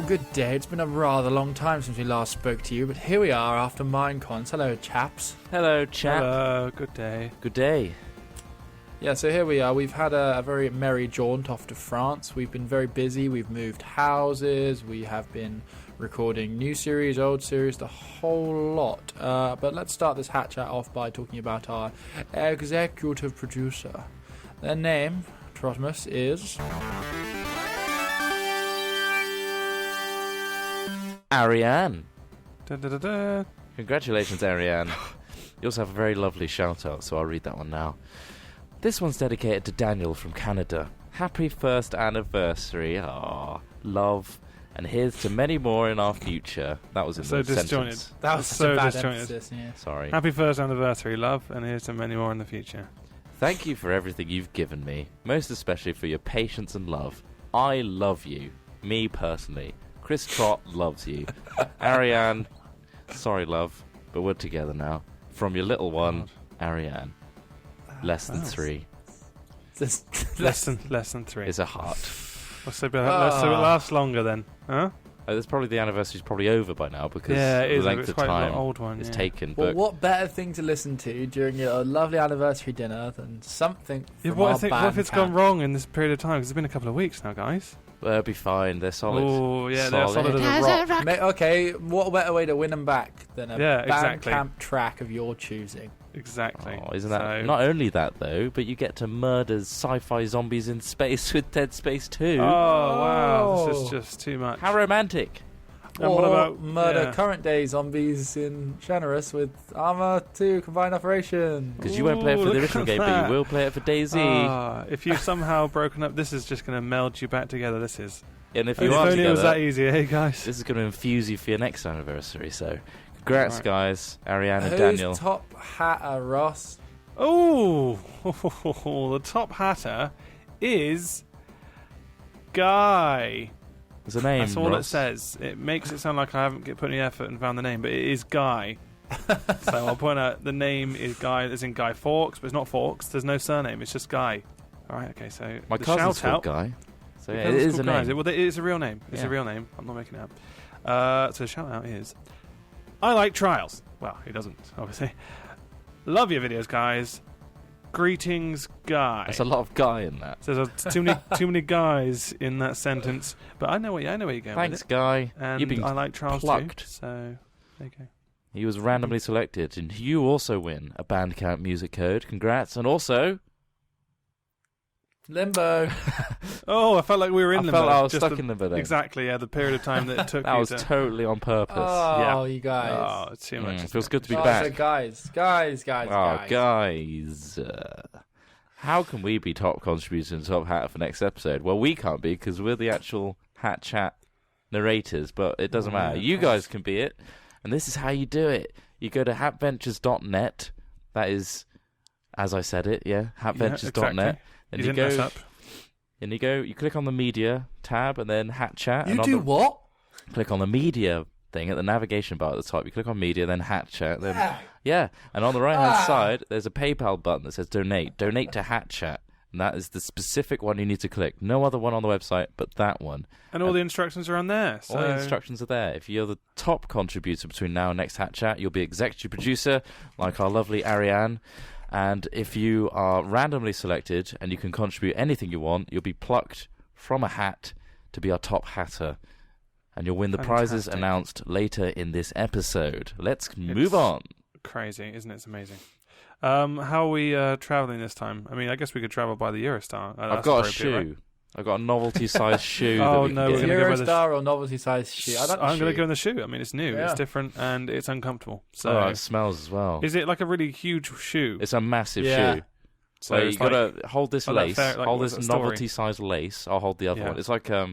good day. It's been a rather long time since we last spoke to you, but here we are after Minecon. Hello, chaps. Hello, chap. Hello, good day. Good day. Yeah, so here we are. We've had a very merry jaunt off to France. We've been very busy. We've moved houses. We have been recording new series, old series, the whole lot. But let's start this hat chat off by talking about our executive producer. Their name, Trotimus, is... Ariane. Da, da, da, da. Congratulations, Ariane. You also have a very lovely shout-out, so I'll read that one now. This one's dedicated to Daniel from Canada. Happy first anniversary. Aww. Love. And here's to many more in our future. That was in So the disjointed. sentence. That was So such a bad disjointed. emphasis, yeah. Sorry. Happy first anniversary, love, and here's to many more in the future. Thank you for everything you've given me, most especially for your patience and love. I love you. Me personally. Chris Trott loves you. Ariane, sorry, love, but we're together now. From your little one, Ariane. Less than 3. Less than 3. Is a heart. So it lasts longer then, huh? That's probably the anniversary's probably over by now because Yeah, it the is. length It's of quite time an old one. is Yeah. taken. Well, But what better thing to listen to during your lovely anniversary dinner than something Yeah, from what our if it's Bandcamp? gone wrong in this period of time? Because it's been a couple of weeks now, guys. it'll be fine. They're solid. Oh, yeah, they're solid as a rock. Okay, what better way to win them back than a Yeah, exactly. Bandcamp track of your choosing? Exactly. Oh, isn't that So- not only that though, but you get to murder sci-fi zombies in space with Dead Space 2. Oh, wow, this Oh. is just too much. How romantic! And Or what about murder current day zombies in Generous with Arma 2 Combined Operation? Because you won't play it for Ooh, the look original at game, but that. you will play it for DayZ. If you've somehow broken up, this is just going to meld you back together. This is. And if If you are only it was together, that easy, hey guys. this is going to infuse you for your next anniversary. So, congrats, Right. guys, Ariane and Who's Daniel. top hatter, Ross? Oh, the top hatter is Guy. There's a name. That's all Ross. it says. It makes it sound like I haven't put any effort and found the name, but it is Guy. So I'll point out the name is Guy, as in Guy Fawkes, but it's not Fawkes. There's no surname. It's just Guy. All right. Okay. So My the cousin's shout called out. Guy. So The yeah, it cousin's is a called Guy. name. Well, it is a real name. It's Yeah. a real name. I'm not making it up. So the shout out is, I like trials. Well, he doesn't, obviously. Love your videos, guys. Greetings, Guy. There's a lot of Guy in that. So there's too many guys in that sentence. But I know where you're going Thanks, with it. Guy. And You've been I like trials plucked. too. So there you go. He was randomly selected, and you also win a Bandcamp music code. Congrats, and also Limbo. Oh, I felt like we were in I limbo. felt I was Just stuck in limbo then. Exactly, yeah, the period of time that it took That you was to... totally on purpose. Oh, Yeah. you guys. Oh, it's too much. It isn't feels it? good to be Oh, back. so guys. Oh, guys. How can we be top contributor and top hatter for next episode? Well, we can't be because we're the actual Hat Chat narrators, but it doesn't matter. You guys can be it, and this is how you do it. You go to hatventures.net. That is, as I said it, yeah, hatventures.net. exactly. And You didn't mess up. And you click on the media tab and then Hat Chat. You and on do the, what? Click on the media thing at the navigation bar at the top. You click on media, then Hat Chat. Then, yeah, and on the right-hand side, there's a PayPal button that says donate. Donate to Hat Chat. And that is the specific one you need to click. No other one on the website but that one. And all the instructions are on there. So... All the instructions are there. If you're the top contributor between now and next Hat Chat, you'll be executive producer, like our lovely Ariane. And if you are randomly selected and you can contribute anything you want, you'll be plucked from a hat to be our top hatter. And you'll win the prizes Fantastic. announced later in this episode. Let's move on. Crazy, isn't it? It's amazing. How are we travelling this time? I mean, I guess we could travel by the Eurostar. I've That's got a appropriate, shoe. right? I've got a novelty-sized shoe. Oh, that we can no, get. we're gonna go by the Eurostar or novelty size shoe? I'm going to go in the shoe. I mean, it's new, Yeah. it's different, and it's uncomfortable. So, Oh, it smells as well. is it like a really huge shoe? It's a massive Yeah. shoe. So So you it's got to hold this like lace, fair- like, hold what's this that story? novelty-sized lace. I'll hold the other Yeah. one. It's like Well,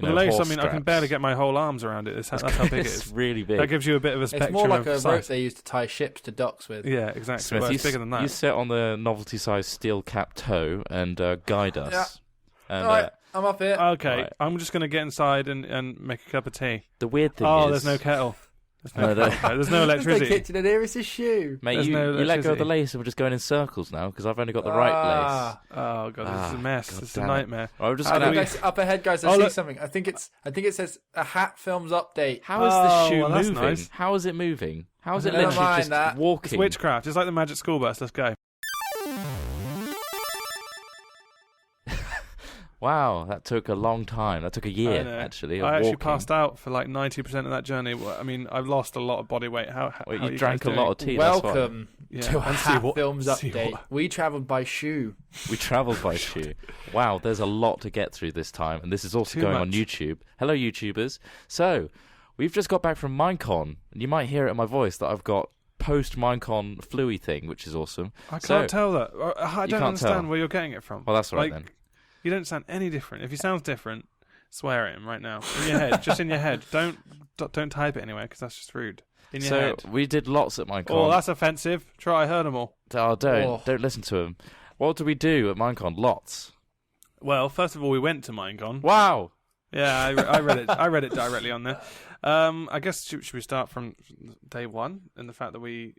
the lace, I mean, I can barely get my whole arms around it. That's how big it It's is. really big. That gives you a bit of a It's spectrum more like of a size. rope they used to tie ships to docks with. Yeah, exactly. Smith, Well, you, it's bigger than that. you sit on the novelty-sized steel cap toe and guide us. Yeah. And Alright, I'm up here. Okay, Right. make a cup of tea. the weird thing Oh, is, there's no kettle. There's no There's electricity. no kitchen in here, it's a shoe. Mate, There's you no let go of the electricity. lace and we're just going in circles now because I've only got the right lace. Oh god, this is a mess. God This is a damn it. nightmare. Right, we're just Up gonna. ahead, guys, I Oh, see look. something. I think it says a hat films update. How is the shoe well, that's moving? nice. How is it moving? How is it Never literally mind just that. It's walking? witchcraft. It's like the magic school bus. Let's go. Wow, that took a long time. That took a I year, know. actually. Of I actually walking. passed out for like 90% of that journey. I mean, I've lost a lot of body weight. How Well, how are you you drank guys a lot of doing? tea. That's why. Welcome Yeah, to a and Hat sea Films sea update. water. We travelled by shoe. We travelled by shoe. Wow, there's a lot to get through this time, and this is also Too going on much. YouTube. Hello, YouTubers. So, we've just got back from Minecon, and you might hear it in my voice that I've got post-Minecon fluey thing, which is awesome. I So- can't tell that. I You don't can't understand tell. where you're getting it from. Well, that's all right Like, then. You don't sound any different. If you sound different, swear at him right now. In your head. Just in your head. Don't type it anywhere because that's just rude. In your So, head. we did lots at Minecon. Oh, that's offensive. Try. I heard them all. Oh, Oh. don't listen to him. What did we do at Minecon? Lots. Well, first of all, we went to Minecon. Wow. Yeah, I read it. I read it directly on there. I guess should we start from day one and the fact that we,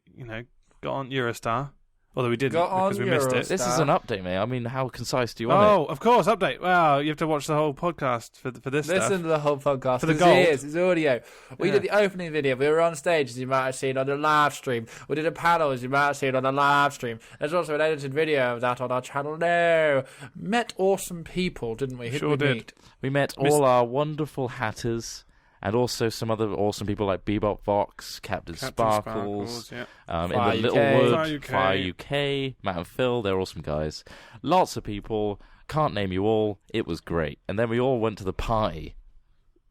got on Eurostar, although we didn't Got on because we missed it. This is an update, mate. I mean, how concise do you want Oh, of course, update. Wow, you have to watch the whole podcast for this Listen stuff. to the whole podcast. For the 'cause gold. it's audio. We Yeah. did the opening video. We were on stage, as you might have seen on the live stream. We did a panel, as you might have seen on the live stream. There's also an edited video of that on our channel now. Met awesome people, didn't we? Who Sure we did. meet? We met Miss- all our wonderful hatters and also some other awesome people like Bebop Vox, Captain Sparkles, yeah. in Fire the UK. Littlewood, Fire Fire UK, Matt and Phil. They're awesome guys. Lots of people. Can't name you all. It was great. And then we all went to the party.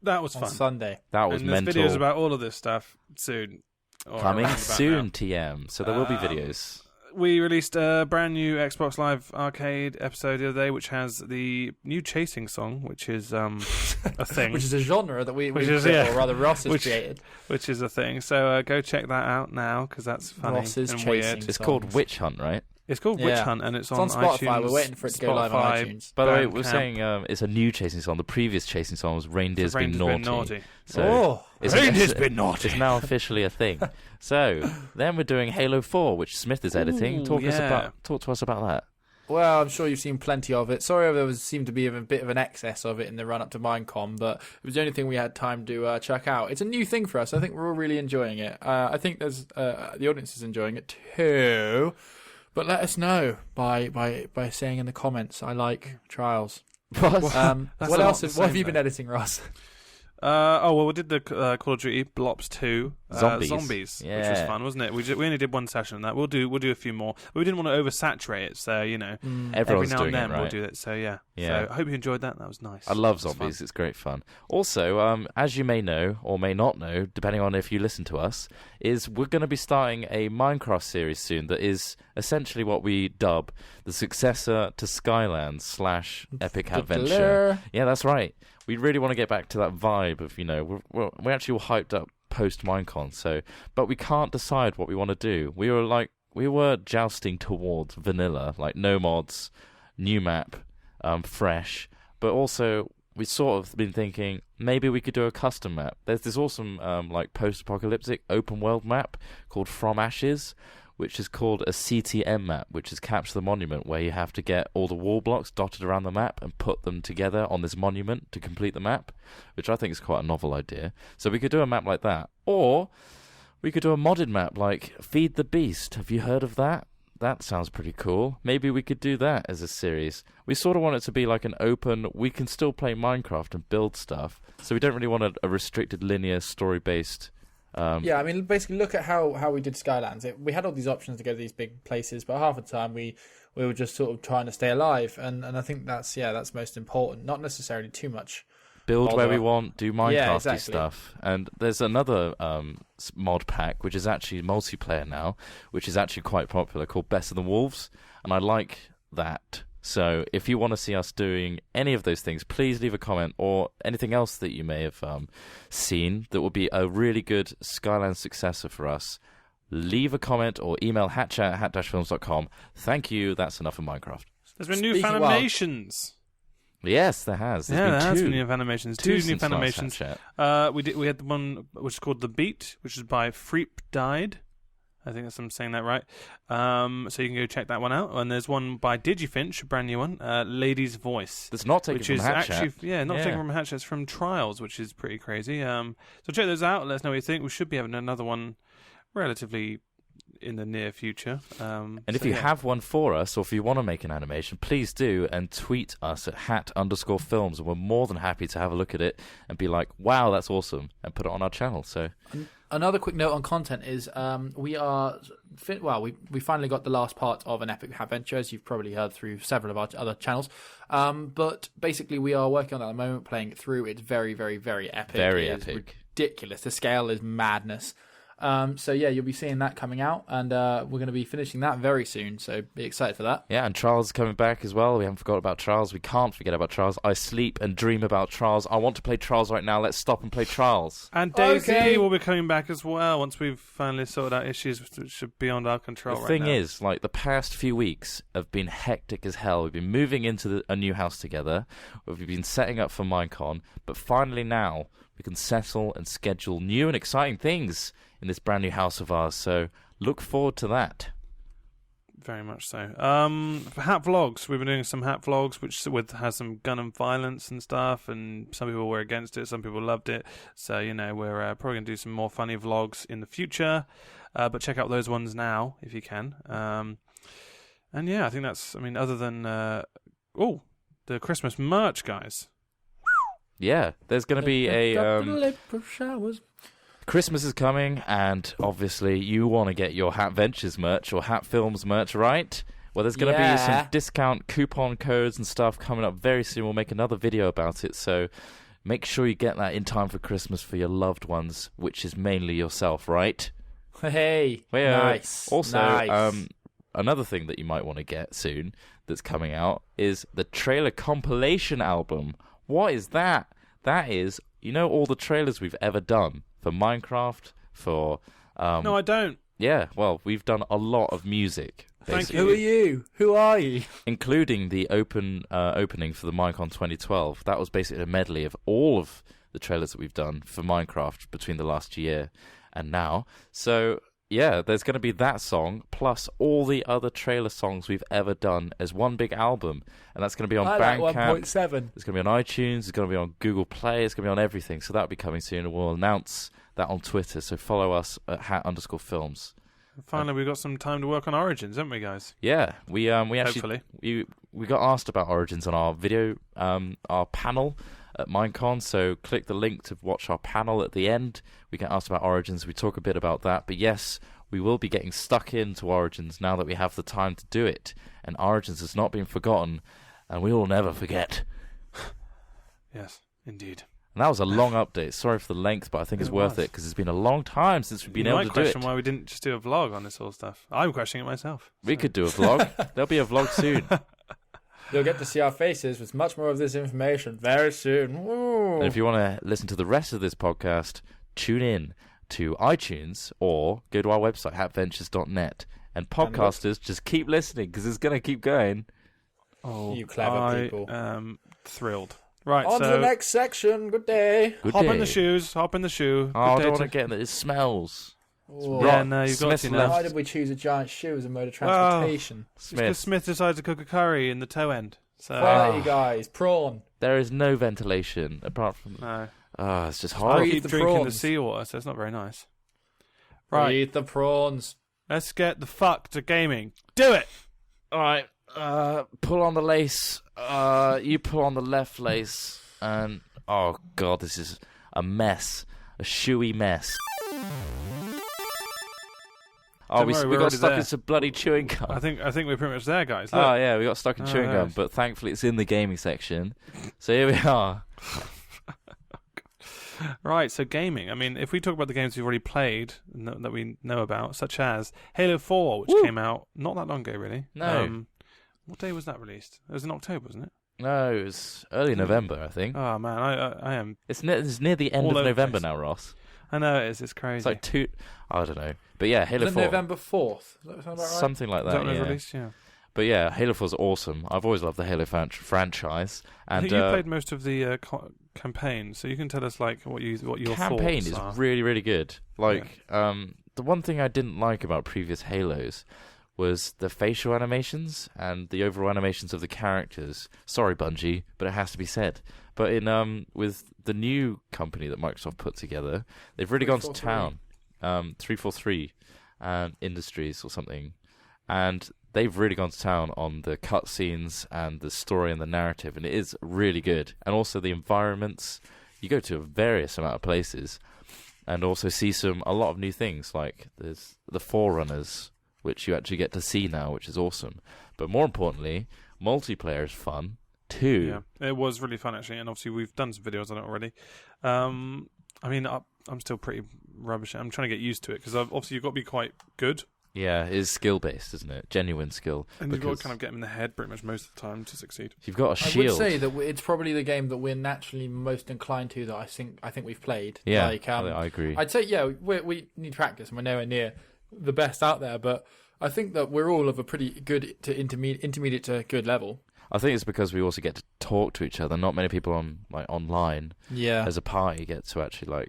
That was On fun. Sunday. That was And there's mental. videos about all of this stuff soon. Or Coming around about soon, now. TM. So there will be Um, videos. We released a brand new Xbox Live Arcade episode the other day, which has the new chasing song, which is a thing. Which is a genre that we Which is, yeah. or rather Ross has Which- created. Which is a thing. So go check that out now because that's funny Ross's and chasing. weird. It's called songs. Witch Hunt, right? It's called Yeah. Witch Hunt and it's It's on Spotify. iTunes, We're waiting for it to go live on Spotify, iTunes. By the way, Bandcamp. we're saying it's a new chasing song. The previous chasing song was Reindeer's Been Reindeer's Naughty. So Oh, it's, been naughty. it's now officially a thing. So then we're doing Halo 4, which Smith is editing. Ooh, Talk to us about that. well, I'm sure you've seen plenty of it. Sorry, there seemed to be a bit of an excess of it in the run up to Minecon, but it was the only thing we had time to check out. It's a new thing for us. I think we're all really enjoying it. I think there's the audience is enjoying it too. But let us know by saying in the comments. I like Trials. What? What not else? the What same, have you been though. editing, Ross? We did the Call of Duty Blops 2 Zombies. which was Yeah. fun, wasn't it? We only did one session of that. We'll do a few more. We didn't want to oversaturate it, so every Everyone's now doing and then it, right? we'll do it. So yeah. Yeah. So I hope you enjoyed that. That was nice. I love It was zombies. fun. It's great fun. Also, as you may know or may not know, depending on if you listen to us, is we're going to be starting a Minecraft series soon that is essentially what we dub the successor to Skylands / Epic Adventure. Yeah, that's right. We really want to get back to that vibe of, we're actually all hyped up post Minecon. But we can't decide what we want to do. We were jousting towards vanilla, like no mods, new map, fresh. But also we sort of been thinking maybe we could do a custom map. There's this awesome post-apocalyptic open world map called From Ashes, which is called a CTM map, which is Capture the Monument, where you have to get all the wall blocks dotted around the map and put them together on this monument to complete the map, which I think is quite a novel idea. So we could do a map like that. Or we could do a modded map like Feed the Beast. Have you heard of that? That sounds pretty cool. Maybe we could do that as a series. We sort of want it to be like an open, we can still play Minecraft and build stuff, so we don't really want a restricted linear story-based... Yeah, I mean, basically, look at how we did Skylands. We had all these options to go to these big places, but half the time we were just sort of trying to stay alive, and I think that's most important. Not necessarily too much. Build where we Bother. want, do Minecrafty exactly. stuff. And there's another mod pack, which is actually multiplayer now, which is actually quite popular, called Best of the Wolves, and I like that. So if you want to see us doing any of those things, please leave a comment, or anything else that you may have seen that would be a really good Skyland successor for us. Leave a comment or email hatchat@hat-films.com. Thank you. That's enough of Minecraft. There's been new Speaking- well- Fanimations. Yes, there has. There has two. been new animations. Two new since last animations. Hat Chat. We had the one which is called The Beat, which is by Freep Died. I think I'm saying that right. So you can go check that one out. And there's one by Digifinch, a brand new one, Lady's Voice. That's not taken which from is Hat actually, Chat. not taken from Hat Chat. It's from Trials, which is pretty crazy. So check those out. Let us know what you think. We should be having another one relatively in the near future. And if you have one for us, or if you want to make an animation, please do, and tweet us at @hat_films, and we're more than happy to have a look at it and be like, wow, that's awesome, and put it on our channel. So another quick note on content is we finally got the last part of an epic adventure, as you've probably heard through several of our other channels. But basically, we are working on that at the moment, playing it through. It's very, very, very epic. Very it epic. Is ridiculous. The scale is madness. So yeah, you'll be seeing that coming out, and we're going to be finishing that very soon, so be excited for that. Yeah, and Trials is coming back as well. We haven't forgot about Trials. We can't forget about Trials. I sleep and dream about Trials. I want to play Trials right now. Let's stop and play Trials. And Daisy will be coming back as well once we've finally sorted out issues which are beyond our control The right thing now. is, like, the past few weeks have been hectic as hell. We've been moving into a new house together. We've been setting up for Minecon, but finally now we can settle and schedule new and exciting things in this brand new house of ours, so look forward to that. Very much so. For Hat Vlogs, we've been doing some Hat Vlogs, which has some gun and violence and stuff, and some people were against it, some people loved it, so, we're probably going to do some more funny vlogs in the future, but check out those ones now, if you can. And yeah, I think that's, other than, the Christmas merch, guys. Yeah, there's going to be a... showers. Christmas is coming, and obviously you want to get your Hat Ventures merch or Hat Films merch, right? Well, there's going to be some discount coupon codes and stuff coming up very soon. We'll make another video about it, so make sure you get that in time for Christmas for your loved ones, which is mainly yourself, right? Hey, nice. Also, nice. Another thing that you might want to get soon that's coming out is the trailer compilation album. What is that? That is, all the trailers we've ever done. For Minecraft, for... No, I don't. Yeah, well, we've done a lot of music. Thank basically. you. Who are you? Who are you? Including the opening for the Minecon 2012. That was basically a medley of all of the trailers that we've done for Minecraft between the last year and now. So, yeah, there's going to be that song, plus all the other trailer songs we've ever done as one big album. And that's going to be on Bandcamp. 1.7. It's going to be on iTunes. It's going to be on Google Play. It's going to be on everything. So that'll be coming soon. And we'll announce that on Twitter. So follow us at @hat_films. Finally, we've got some time to work on Origins, haven't we, guys? Yeah, we actually Hopefully. we got asked about Origins on our video, our panel at Minecon. So click the link to watch our panel at the end. We get asked about Origins. We talk a bit about that. But yes, we will be getting stuck into Origins now that we have the time to do it. And Origins has not been forgotten, and we will never forget. Yes, indeed. And that was a long update. Sorry for the length, but I think it's worth it because it's been a long time since we've been able to do it. You might question why we didn't just do a vlog on this all stuff. I'm questioning it myself. We could do a vlog. There'll be a vlog soon. You'll get to see our faces with much more of this information very soon. Woo. And if you want to listen to the rest of this podcast, tune in to iTunes or go to our website, hatventures.net. And podcasters, just keep listening because it's going to keep going. Oh, You clever people. I am thrilled. Right, On to the next section. Good day. Good day. in the shoes. Hop in the shoe. Oh, I Good don't day want to get in it. It smells. Whoa. Yeah, no, you've got Smith to left. now. Why did we choose a giant shoe as a mode of transportation? It's because Smith decides to cook a curry in the toe end. So Quality, guys. Prawn. There is no ventilation apart from... no. it's just I horrible. Breathe keep the drinking the prawns. seawater, so it's not very nice. Right, Eat the prawns. let's get the fuck to gaming. Do it! All right, pull on the lace. You pull on the left lace. And, oh, God, this is a mess. A shoey mess. Oh, Don't we worry, got we're already stuck there. in some bloody chewing gum. I think we're pretty much there, guys. Look. Oh, yeah, we got stuck in chewing gum, yes. but thankfully it's in the gaming section. So here we are. Right, so gaming. I mean, if we talk about the games we've already played that we know about, such as Halo 4, which came out not that long ago, really. No. What day was that released? It was in October, wasn't it? No, it was early November, I think. Oh, man, I am. It's near the end All of over the November place. now, Ross. I know it is. It's crazy. It's like I don't know. But yeah, Halo Is it 4. November 4th? Does that sound about right? Something like Is that, that when it was yeah. released? Yeah. But yeah, Halo 4 is awesome. I've always loved the Halo franchise. I And think you played most of the campaign, so you can tell us like what your campaign thoughts is are. really, really good. Like, the one thing I didn't like about previous Halos was the facial animations and the overall animations of the characters. Sorry, Bungie, but it has to be said. But in with the new company that Microsoft put together, they've really gone to town. 343 Industries or something, and they've really gone to town on the cutscenes and the story and the narrative, and it is really good. And also the environments. You go to a various amount of places, and also see a lot of new things. Like there's the Forerunners, which you actually get to see now, which is awesome. But more importantly, multiplayer is fun too. Yeah, it was really fun actually, and obviously we've done some videos on it already. I mean, I'm still pretty rubbish. I'm trying to get used to it because obviously you've got to be quite good. Yeah, it is skill-based, isn't it? Genuine skill. And you've got to kind of get them in the head pretty much most of the time to succeed. You've got a shield. I would say that it's probably the game that we're naturally most inclined to that I think we've played. Yeah, like, I agree. I'd say, yeah, we need practice and we're nowhere near the best out there, but I think that we're all of a pretty good to intermediate to good level. I think it's because we also get to talk to each other. Not many people online as a party get to actually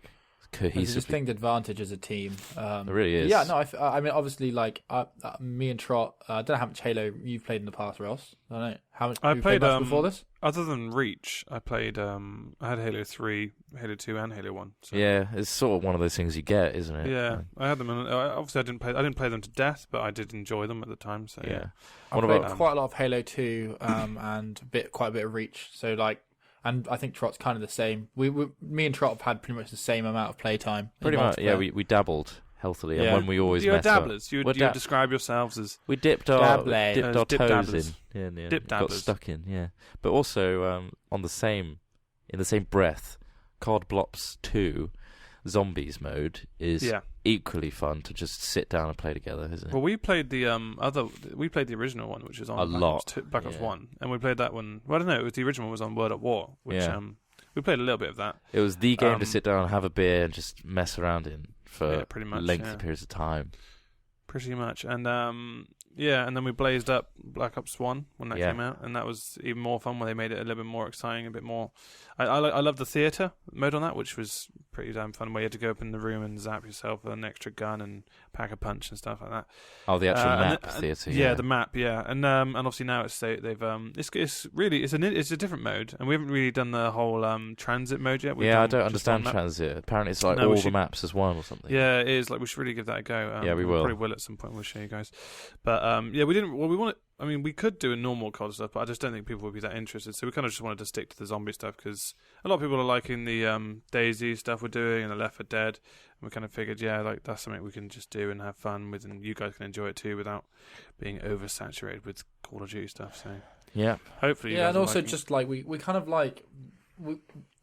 cohesively. There's a distinct advantage as a team. It really is. Yeah, no, I mean, obviously, me and Trot, I don't know how much Halo you've played in the past, Ross. I don't know. How much I played much before this? Other than Reach, I played, I had Halo 3, Halo 2, and Halo 1. So. Yeah, it's sort of one of those things you get, isn't it? Yeah, I had them. Obviously, I didn't play them to death, but I did enjoy them at the time. So yeah. I played quite a lot of Halo 2 and quite a bit of Reach. So and I think Trot's kind of the same. Me and Trot have had pretty much the same amount of playtime. Pretty much, yeah. We dabbled healthily, and when we always you're mess dabblers. up, You describe yourselves as we dipped our toes dabblers. in. Yeah, Dip got dabblers. stuck in. Yeah, but also in the same breath, COD Blops 2 Zombies mode is equally fun to just sit down and play together, isn't it? Well, we played the original one, which is on Black Ops 1, and we played that one. Well, I don't know. The original was on World at War, which we played a little bit of that. It was the game to sit down, have a beer, and just mess around in for pretty much, lengthy periods of time. Pretty much, and and then we blazed up Black Ops 1 when that came out, and that was even more fun when they made it a little bit more exciting, a bit more. I love the theatre mode on that, which was pretty damn fun, where you had to go up in the room and zap yourself with an extra gun and pack a punch and stuff like that. Oh, the actual map theatre. Yeah, the map. Yeah, and obviously now it's a different mode, and we haven't really done the whole transit mode yet. I don't understand transit. Apparently, it's all the maps as one or something. Yeah, it is. We should really give that a go. We will. Probably will at some point. We'll show you guys. But we didn't. Well, we want. I mean, we could do a normal COD stuff, but I just don't think people would be that interested. So we kind of just wanted to stick to the zombie stuff because a lot of people are liking the DayZ stuff we're doing and the Left 4 Dead. And we kind of figured, that's something we can just do and have fun with, and you guys can enjoy it too without being oversaturated with Call of Duty stuff. So hopefully, and also just we kind of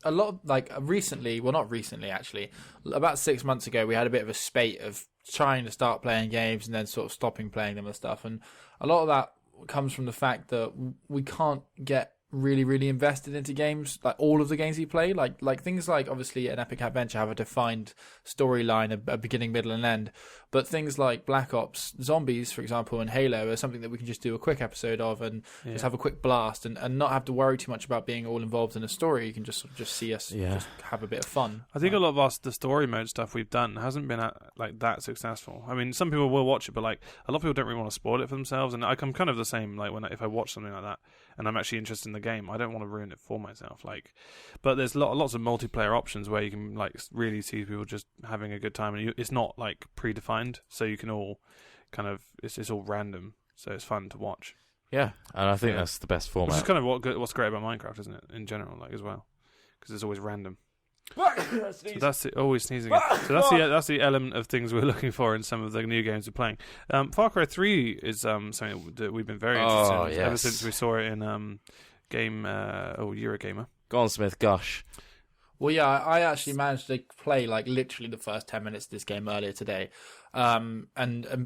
a lot of recently, well, not recently actually, about 6 months ago, we had a bit of a spate of trying to start playing games and then sort of stopping playing them and stuff, and a lot of that comes from the fact that we can't get really, really invested into games, like all of the games we play, like things like obviously an epic adventure have a defined storyline, a beginning, middle, and end. But things like Black Ops, Zombies, for example, and Halo are something that we can just do a quick episode of and just have a quick blast and not have to worry too much about being all involved in a story. You can just see us just have a bit of fun. I think a lot of the story mode stuff we've done hasn't been that successful. I mean, some people will watch it, but a lot of people don't really want to spoil it for themselves. And I'm kind of the same. If I watch something like that and I'm actually interested in the game, I don't want to ruin it for myself. But there's lots of multiplayer options where you can really see people just having a good time, and it's not predefined. So you can all kind of it's all random, so it's fun to watch. Yeah, and I think that's the best format. Which is kind of what's great about Minecraft, isn't it? In general, as well, because it's always random. So that's it. Always sneezing. So that's the element of things we're looking for in some of the new games we're playing. Far Cry 3 is something that we've been very interested in ever since we saw it in Eurogamer. Go on, Smith. Gosh. Well, yeah, I actually managed to play literally the first 10 minutes of this game earlier today. And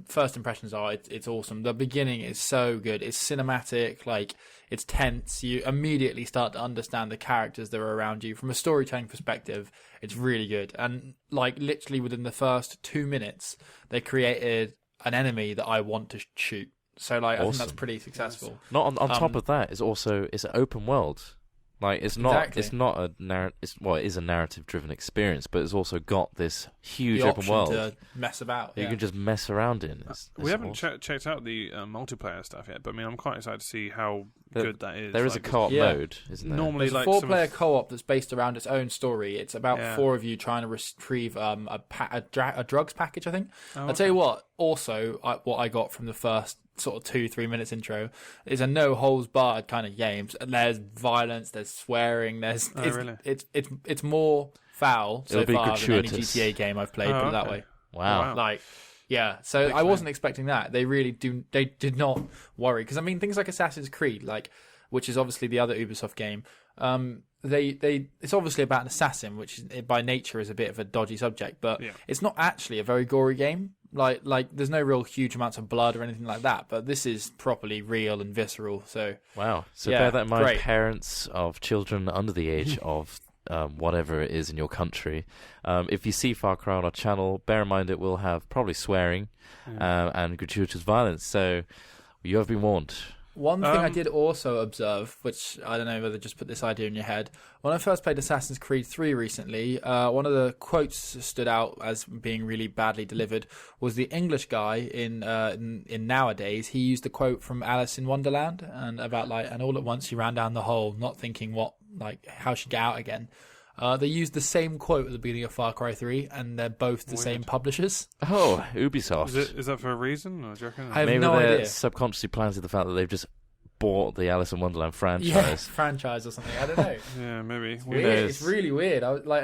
first impressions are it's awesome. The beginning is so good. It's cinematic, it's tense. You immediately start to understand the characters that are around you. From a storytelling perspective, it's really good. And literally within the first 2 minutes, they created an enemy that I want to shoot. So like, I think that's Awesome. pretty successful. Not on top of that, it's an open world. Like it's not a it is a narrative driven experience, but it's also got this huge The open option world to mess about. that you can just mess around in. We haven't checked out the multiplayer stuff yet, but I mean, I'm quite excited to see how good that is. There is a co-op mode, isn't there? Normally, There's a like 4-player co-op that's based around its own story. It's about 4 of you trying to retrieve a drugs package, I think. I'll tell you what. Also, what I got from the first sort of 2-3 minutes intro is a no holds barred kind of game. There's violence, there's swearing, it's more foul so far than any GTA game I've played. Put it that way. Wow. Like, yeah. So I wasn't expecting that. They really they did not worry, because I mean things like Assassin's Creed, like, which is obviously the other Ubisoft game. It's obviously about an assassin, which is, by nature is a bit of a dodgy subject, but it's not actually a very gory game. Like there's no real huge amounts of blood or anything like that, but this is properly real and visceral. So wow. So bear that in mind, parents of children under the age of whatever it is in your country. If you see Far Cry on our channel, bear in mind it will have probably swearing and gratuitous violence. So you have been warned. One thing I did also observe, which I don't know whether just put this idea in your head, when I first played Assassin's Creed 3 recently, one of the quotes stood out as being really badly delivered was the English guy in Nowadays. He used a quote from Alice in Wonderland and about like, and all at once she ran down the hole, not thinking how she'd get out again. They used the same quote at the beginning of Far Cry 3, and they're both the same publishers. Oh, Ubisoft. Is that for a reason? Or do you reckon? I have Maybe no they're idea. subconsciously planted the fact that they've just bought the Alice in Wonderland franchise. Yeah, franchise or something. I don't know. Yeah, maybe. It's really weird. I was like,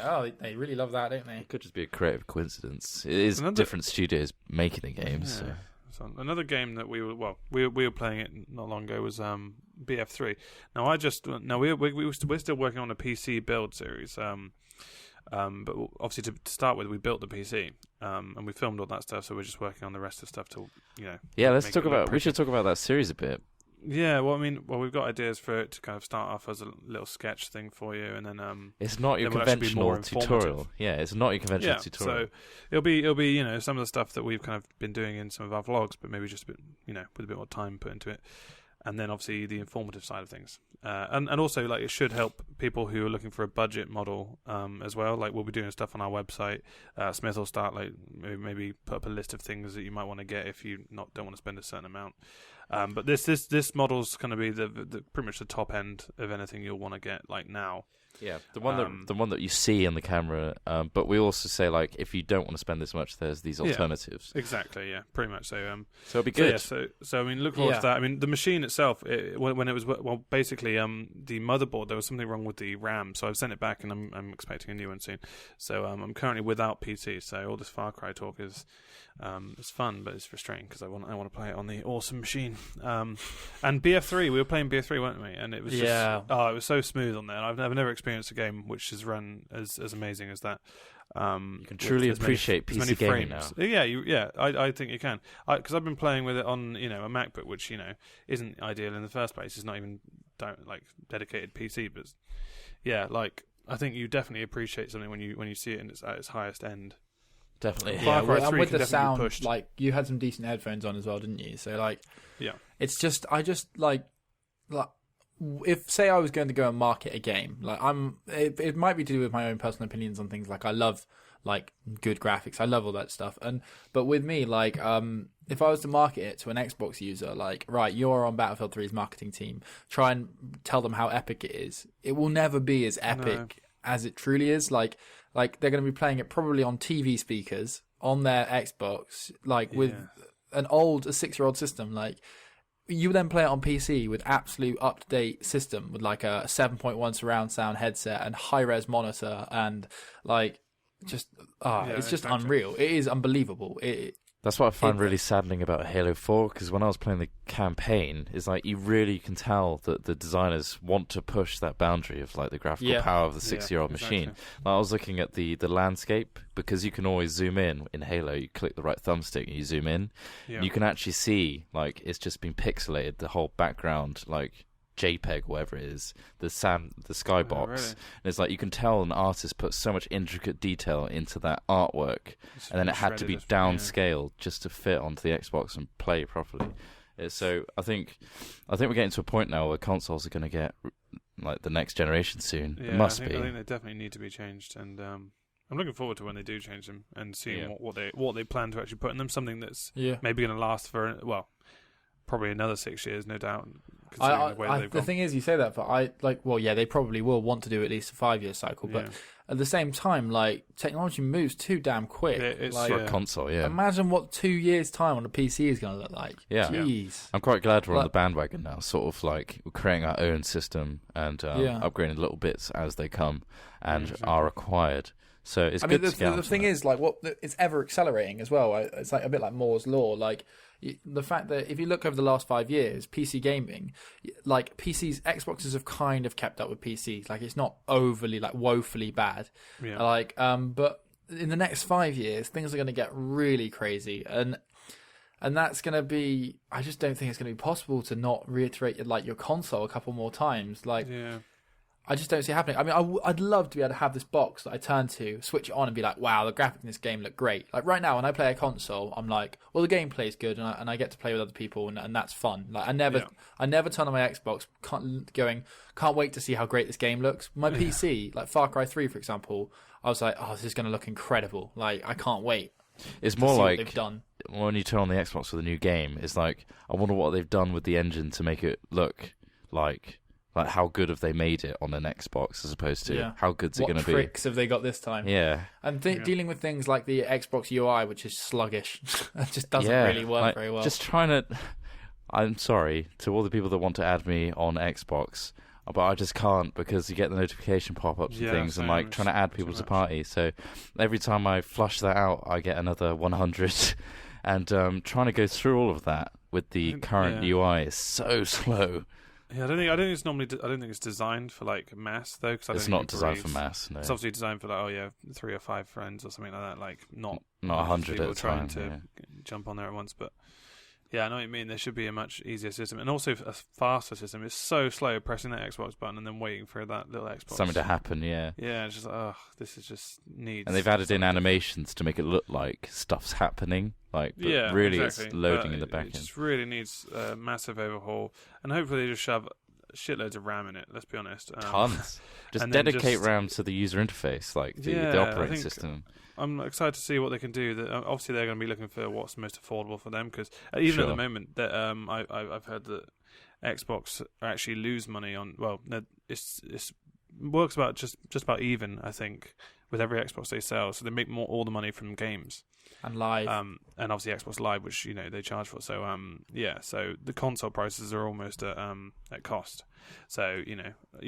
oh, they really love that, don't they? It could just be a creative coincidence. It is different studios making the games. Yeah. So another game that we were playing it not long ago was BF3. Now we're still working on a PC build series. But obviously to start with, we built the PC and we filmed all that stuff. So we're just working on the rest of the stuff to Yeah, we should talk about that series a bit. Yeah, we've got ideas for it to kind of start off as a little sketch thing for you, and then it's not your conventional tutorial. Yeah, it's not your conventional tutorial. So it'll be some of the stuff that we've kind of been doing in some of our vlogs, but maybe just a bit with a bit more time put into it, and then obviously the informative side of things, and also like it should help people who are looking for a budget model as well. Like we'll be doing stuff on our website. Smith will start like maybe put up a list of things that you might want to get if you don't want to spend a certain amount. But this model's going to be the pretty much the top end of anything you'll want to get like now. Yeah, the one that you see in the camera. But we also say like if you don't want to spend this much, there's these alternatives. Exactly. Yeah, pretty much. So it'll be good. So I mean, look forward to that. I mean, the machine itself, when it was basically the motherboard, there was something wrong with the RAM, so I've sent it back, and I'm expecting a new one soon. So I'm currently without PC. So all this Far Cry talk is. It's fun, but it's frustrating because I want to play it on the awesome machine. And BF3, we were playing BF3, weren't we? And it was it was so smooth on there. I've never experienced a game which has run as amazing as that. You can truly appreciate PC gaming now. Yeah, I think you can. Because I've been playing with it on a MacBook, which isn't ideal in the first place. It's not even dedicated PC, but I think you definitely appreciate something when you see it at its highest end. Definitely. Yeah, and with the sound, like you had some decent headphones on as well, didn't you? So like, yeah, it's just like if say I was going to go and market a game, like it might be to do with my own personal opinions on things. Like I love like good graphics, I love all that stuff, but with me, like if I was to market it to an Xbox user, like right, you're on Battlefield 3's marketing team, try and tell them how epic it is. It will never be as epic as it truly is. Like they're going to be playing it probably on TV speakers on their Xbox, like with a 6-year-old system. Like you then play it on PC with absolute up-to-date system with like a 7.1 surround sound headset and high-res monitor and like just it's just unreal. It is unbelievable. That's what I find really saddening about Halo 4, because when I was playing the campaign, it's like you really can tell that the designers want to push that boundary of like the graphical power of the 6-year-old machine. Like, I was looking at the landscape, because you can always zoom in Halo. You click the right thumbstick and you zoom in. Yeah. And you can actually see like it's just been pixelated, the whole background, like JPEG, whatever it is, the skybox, really? and it's like you can tell an artist put so much intricate detail into that artwork, and then it had to be downscaled just to fit onto the Xbox and play properly. So I think we're getting to a point now where consoles are going to get like the next generation soon. Yeah, it must be. I think they definitely need to be changed, and I'm looking forward to when they do change them and seeing what they plan to actually put in them. Something that's maybe going to last for probably another 6 years, no doubt. The thing is, you say that, but they probably will want to do at least a 5-year cycle, but at the same time, like, technology moves too damn quick. It's like, for a console, Imagine what 2 years' time on a PC is going to look like. Yeah. Jeez. I'm quite glad we're on the bandwagon now, sort of like we're creating our own system and upgrading little bits as they come and are required. So it's good to get the thing is, like, it's ever accelerating as well. It's like a bit like Moore's law. Like, the fact that if you look over the last 5 years, PC gaming, like Xboxes have kind of kept up with PCs. Like, it's not overly, like, woefully bad. Yeah. Like, but in the next 5 years, things are going to get really crazy, and that's going to be. I just don't think it's going to be possible to not reiterate your console a couple more times. Like, I just don't see it happening. I mean, I'd love to be able to have this box that I turn to, switch it on, and be like, wow, the graphics in this game look great. Like, right now, when I play a console, I'm like, well, the gameplay's good, and I get to play with other people, and that's fun. Like, I never turn on my Xbox can't wait to see how great this game looks. My PC, like Far Cry 3, for example, I was like, oh, this is going to look incredible. Like, I can't wait. It's more like they've done. When you turn on the Xbox with a new game, it's like, I wonder what they've done with the engine to make it look like how good have they made it on an Xbox as opposed to how good's it going to be? What tricks have they got this time? Yeah. And dealing with things like the Xbox UI, which is sluggish. It just doesn't really work very well. Just trying to... I'm sorry to all the people that want to add me on Xbox, but I just can't because you get the notification pop-ups and things and like trying to add people to party. So every time I flush that out, I get another 100. And trying to go through all of that with the current UI is so slow. Yeah, I don't think it's designed for like mass though. Cause it's not designed for mass. No, it's obviously designed for like 3 or 5 friends or something like that. Like not 100 at a time. Trying to jump on there at once, but yeah, I know what you mean. There should be a much easier system and also a faster system. It's so slow pressing that Xbox button and then waiting for that little Xbox something to happen. Yeah, it's just like, this is just needs. And they've added in animations to make it look like stuff's happening. Like, but really, it's loading in the back end. It just really needs a massive overhaul, and hopefully they just shove shitloads of RAM in it. Let's be honest, tons. Just dedicate RAM to the user interface, like the operating system. I'm excited to see what they can do. Obviously, they're going to be looking for what's most affordable for them because even at the moment, that I've heard that Xbox actually lose money on. Well, it's works about just about even. I think with every Xbox they sell, so they make all the money from games. And live, and obviously Xbox Live, which they charge for. So so the console prices are almost at cost. So you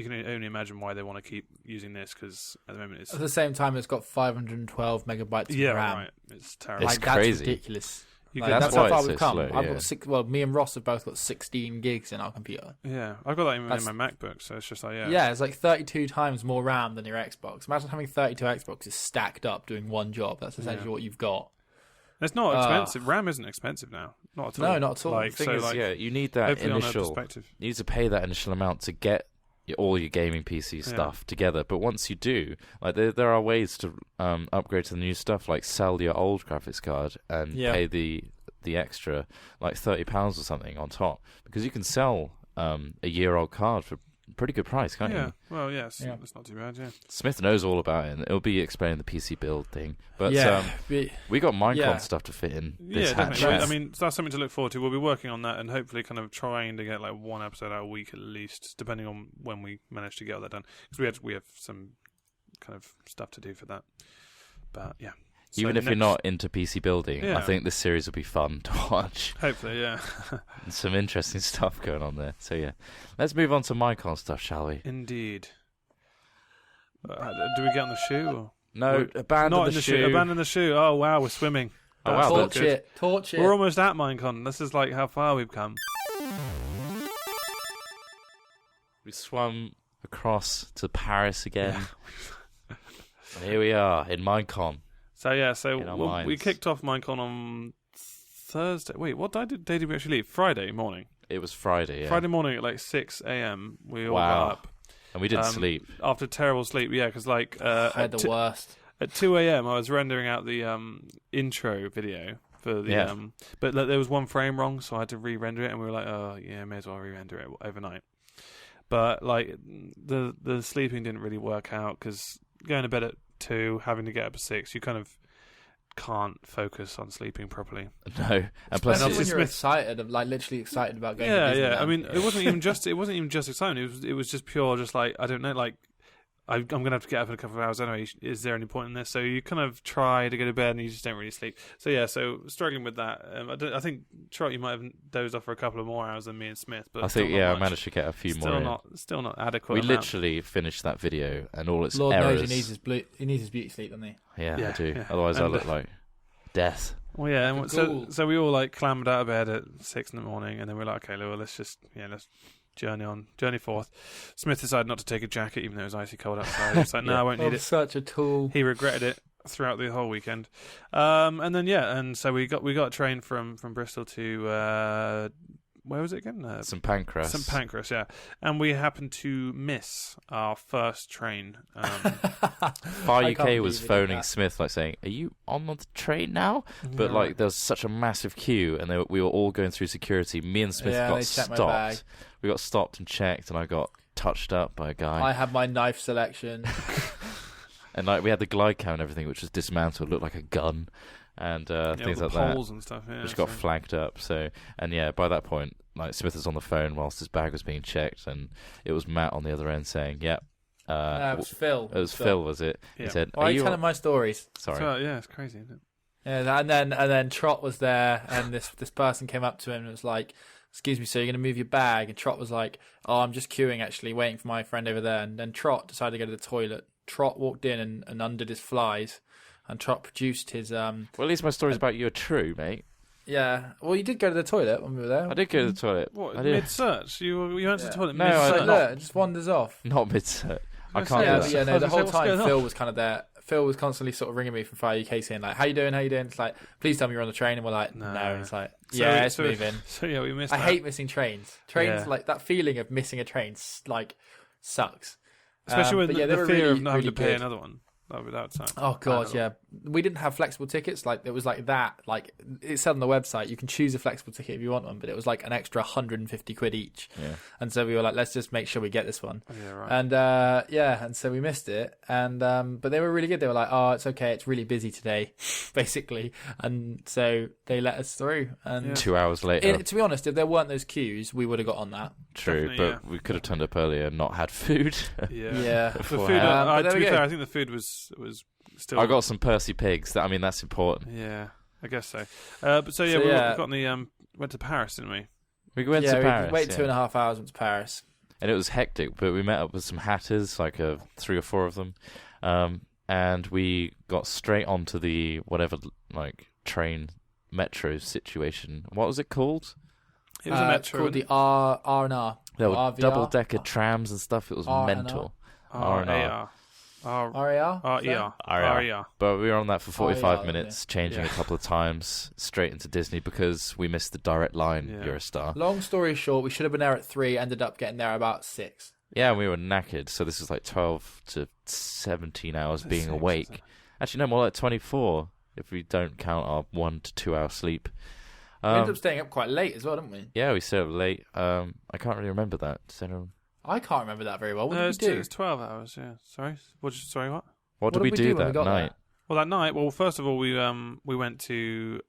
can only imagine why they want to keep using this because at the moment it's at the same time it's got 512 megabytes of RAM. Right. It's terrible. It's crazy. That's ridiculous. That's how why far it's we've so come. slow, I've got 6. Well, me and Ross have both got 16 gigs in our computer. Yeah, I've got that in my MacBook, so it's just like it's like 32 times more RAM than your Xbox. Imagine having 32 Xboxes stacked up doing one job. That's essentially what you've got. It's not expensive. RAM isn't expensive now. Not at all. No, not at all. You need that initial. You need to pay that initial amount to get all your gaming PC stuff together. But once you do, like there are ways to upgrade to the new stuff, like sell your old graphics card and pay the extra, like £30 or something on top, because you can sell a year-old card for a pretty good price, can't you? Well, yes, that's not too bad. Yeah, Smith knows all about it, and it'll be explaining the PC build thing. But we got Minecon stuff to fit in. This definitely. I mean, that's something to look forward to. We'll be working on that, and hopefully, kind of trying to get like one episode out a week at least, depending on when we manage to get all that done. Because we have some kind of stuff to do for that. But yeah. So even if you're not into PC building, I think this series will be fun to watch. Hopefully, yeah. And some interesting stuff going on there. So yeah, let's move on to Minecon stuff, shall we? Indeed. Do we get on the shoe? Or? No, abandon the shoe. Abandon the shoe. Oh wow, we're swimming. Oh wow, torch it. We're almost at Minecon. This is like how far we've come. We swum across to Paris again. And here we are in Minecon. So we kicked off Minecon on Thursday. Wait, what day did we actually leave? Friday morning. It was Friday. Yeah. Friday morning at like 6 a.m. We all Wow. got up. And we didn't sleep. After terrible sleep, yeah, because like I had the worst. at 2 a.m. I was rendering out the intro video for the but like, there was one frame wrong, so I had to re-render it, and we were like, oh yeah, may as well re-render it overnight. But like the sleeping didn't really work out because going to bed at 2, having to get up at 6, you kind of can't focus on sleeping properly. No, and plus when you're excited, like literally excited about going. Yeah, to Disneyland. I mean, it wasn't even just excitement. It was just pure, just like I don't know, like I'm gonna have to get up in a couple of hours anyway. Is there any point in this? So you kind of try to go to bed and you just don't really sleep. So yeah, so struggling with that. I think Trot, you might have dozed off for a couple of more hours than me and Smith. But I think I managed to get a few more. Still not adequate. We literally finished that video and all its Lord errors. knows he needs his beauty sleep, doesn't he? Yeah, I do. Yeah. Otherwise, I look like death. Well, yeah, and so we all like clambered out of bed at 6 in the morning, and then we're like, okay, well, let's journey forth. Smith decided not to take a jacket, even though it was icy cold outside. He was like, no, I won't need it. Such a tool. He regretted it throughout the whole weekend. And then and so we got a train from Bristol to where was it again? St Pancras. St Pancras, yeah. And we happened to miss our first train. Far UK was phoning Smith, like saying, "Are you on the train now?" But like, there was such a massive queue, and we were all going through security. Me and Smith got stopped. We got stopped and checked, and I got touched up by a guy. I had my knife selection. And like, we had the glide cam and everything, which was dismantled, looked like a gun, and things like that. Poles and stuff, which got flagged up. So, and yeah, by that point, like, Smith was on the phone whilst his bag was being checked, and it was Matt on the other end saying, "Yep." It was Phil. It was Phil, was it? Yeah. He said, "Why are you telling my stories?" Sorry. Yeah, it's crazy, isn't it? Yeah, and then Trot was there, and this person came up to him and was like, "Excuse me, sir, you're going to move your bag?" And Trot was like, "Oh, I'm just queuing, actually, waiting for my friend over there." And then Trot decided to go to the toilet. Trot walked in and undid his flies, and Trot produced his... Well, at least my stories about you are true, mate. Yeah. Well, you did go to the toilet when we were there. I did go to the toilet. What, I did. mid-search? You went to the toilet No, mid-search? Look, it just wanders off. Not mid-search. I can't Yeah, do but that. yeah, no, the whole What's time going on? Phil was kind of there. Phil was constantly sort of ringing me from Fire UK saying, like, how you doing? It's like, please tell me you're on the train. And we're like, no. And it's like, yeah, it's moving. So yeah, we missed I that. hate missing trains. Like, that feeling of missing a train, like, sucks. Especially with the fear of not having really to pay good. another one. That time. Oh god, yeah. We didn't have flexible tickets. Like, it was like that. Like, it said on the website you can choose a flexible ticket if you want one, but it was like an extra 150 quid each. Yeah. And so we were like, let's just make sure we get this one. Yeah, right. And and so we missed it. And but they were really good. They were like, oh, it's okay. It's really busy today, basically. And so they let us through. And 2 hours later. to be honest, if there weren't those queues, we would have got on that. True, but we could have turned up earlier and not had food. Yeah. The food. But To there be we go. fair, I think the food was still. I got some Percy pigs. That's important. Yeah, I guess so. But we got on the went to Paris, didn't we? We went to Paris. We waited 2.5 hours, went to Paris. And it was hectic, but we met up with some hatters, like 3 or 4 of them, and we got straight onto the whatever, like, train metro situation. What was it called? It was a It's metro. called the R&R. There were RVR? double-decker trams and stuff. It was R&R. mental. R&R. RAR? RER. But we were on that for 45 yeah, minutes, changing a couple of times, straight into Disney because we missed the direct line, Eurostar. Long story short, we should have been there at 3, ended up getting there about 6. Yeah, and we were knackered, so this is like 12 to 17 hours being awake. Actually, no, more like 24 if we don't count our 1 to 2 hour sleep. We ended up staying up quite late as well, didn't we? Yeah, we stayed up late. I can't really remember that. I can't remember that very well. What No, did we do? it's 12 hours, yeah. Sorry? What? What did we do when we that got night? Well, that night, first of all, we went to...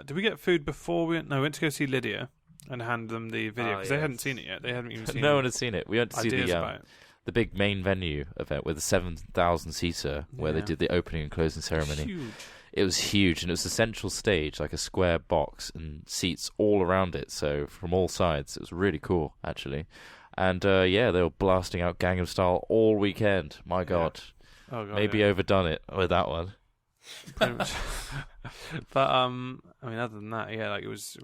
did we get food before we went? No, we went to go see Lydia and hand them the video because they hadn't seen it yet. They hadn't even seen it. No one had seen it. We went to see about it. the big main venue event with the 7,000 seater where they did the opening and closing ceremony. Huge. It was huge, and it was a central stage, like a square box, and seats all around it, so from all sides. It was really cool, actually. And, they were blasting out Gangnam Style all weekend. My God. Oh, God. Maybe overdone it with that one. Pretty much. But, I mean, other than that, it was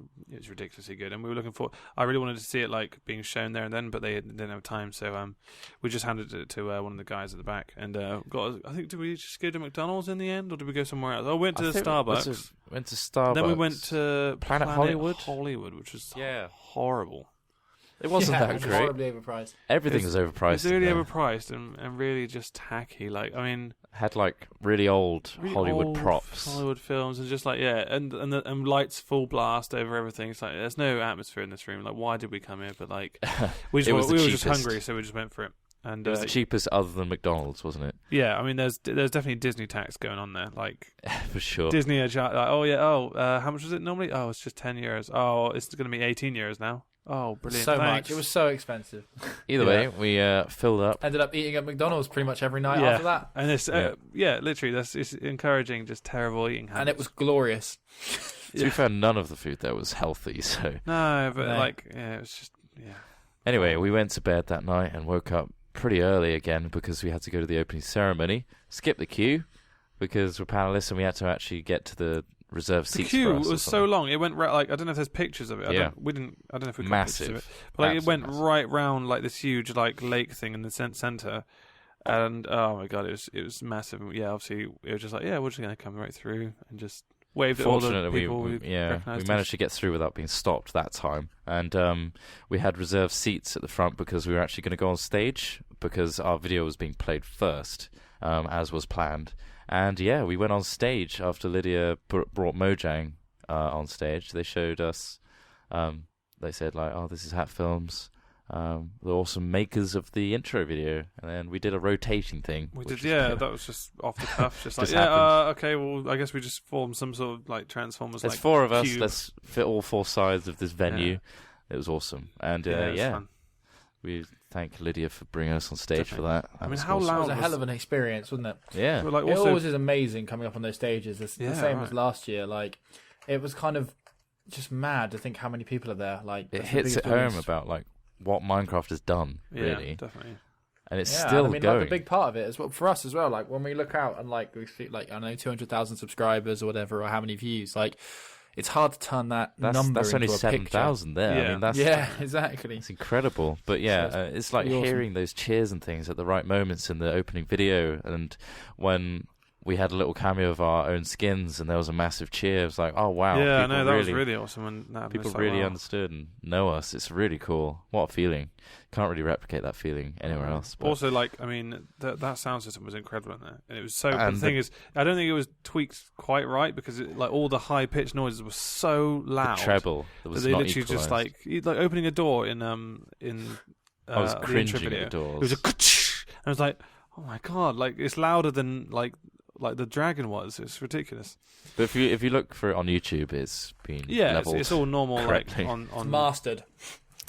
ridiculously good. And we were looking for... I really wanted to see it, like, being shown there and then, but they didn't have time, so we just handed it to one of the guys at the back. And did we just go to McDonald's in the end, or did we go somewhere else? We went to Starbucks. Went to Starbucks. Then we went to Planet Hollywood? Hollywood, which was horrible. It wasn't that it was great. horribly overpriced. Everything was overpriced. It's really in there. overpriced and really just tacky. Like, I mean, Had like really old Hollywood old props. Hollywood films, and just like and lights full blast over everything. It's like there's no atmosphere in this room. Like, why did we come here? But like, we It was the were just cheapest. hungry, so we just went for it. And It was the cheapest other than McDonald's, wasn't it? yeah, I mean, there's definitely Disney tax going on there. Like, For sure. Disney are how much was it normally? Oh, it's just 10 years. Oh, it's going to be 18 years now. Oh, brilliant! So Thanks. much. It was so expensive. Either way, we filled up. Ended up eating at McDonald's pretty much every night after that. And it's literally it's encouraging just terrible eating habits. And it was glorious. To be fair, none of the food there was healthy. So no, but No. it was just anyway, we went to bed that night and woke up pretty early again because we had to go to the opening ceremony. Skip the queue because we're panelists and we had to actually get to the reserved The seats. queue for us or was so something. long. It went like I don't know if there's pictures of it. Yeah. I don't know if we got Massive. pictures of it. But like it Absolutely went massive. right round like this huge like lake thing in the center, and oh my god, it was massive. Yeah, obviously it was just like we're just gonna come right through and just waved at all the Fortunately, people. we recognised managed us. to get through without being stopped that time, and we had reserved seats at the front because we were actually going to go on stage because our video was being played first, as was planned. And yeah, we went on stage after Lydia brought Mojang on stage. They showed us. They said like, "Oh, this is Hat Films, the awesome makers of the intro video," and then we did a rotating thing. We which did, was that was just off the cuff, just like Just happened. okay, well, I guess we just formed some sort of like Transformers. There's like, four of us. cube. Let's fit all four sides of this venue. Yeah. It was awesome, and it was fun. we thank Lydia for bringing us on stage for that. I mean, was how awesome. It loud was a hell of an experience, wasn't it? Yeah, But, like, It also, always is amazing coming up on those stages. It's Yeah, the same right. as last year. Like, it was kind of just mad to think how many people are there. Like, it that's the hits biggest at home audience. about like what Minecraft has done, yeah, really, definitely. and it's Yeah, still and I mean, going. like, the big part of it is for us as well. Like, when we look out and like we see, like, I don't know, 200,000 subscribers or whatever, or how many views. Like, it's hard to turn that number that's only into a 7,000 there. I Yeah. mean, that's Yeah, exactly. it's incredible. But yeah, So it's like pretty awesome. hearing those cheers and things at the right moments in the opening video, and when we had a little cameo of our own skins and there was a massive cheer. It was like, oh wow, Yeah, people no, that was really, really awesome. When that happened. people It's like, really wow. understood and know us. It's really cool. What a feeling! Can't really replicate that feeling anywhere else. But Also, like, I mean, that sound system was incredible in there, and it was so. And the thing is, I don't think it was tweaked quite right because like all the high pitched noises were so the loud. treble that that was they not literally just equalised. like opening a door in I was the intro cringing video. at the doors. It was a and I was like, oh my god, like it's louder than like the dragon was. It's ridiculous. But if you look for it on YouTube, it's been Yeah, leveled. it's all normal correctly. like on Mastered.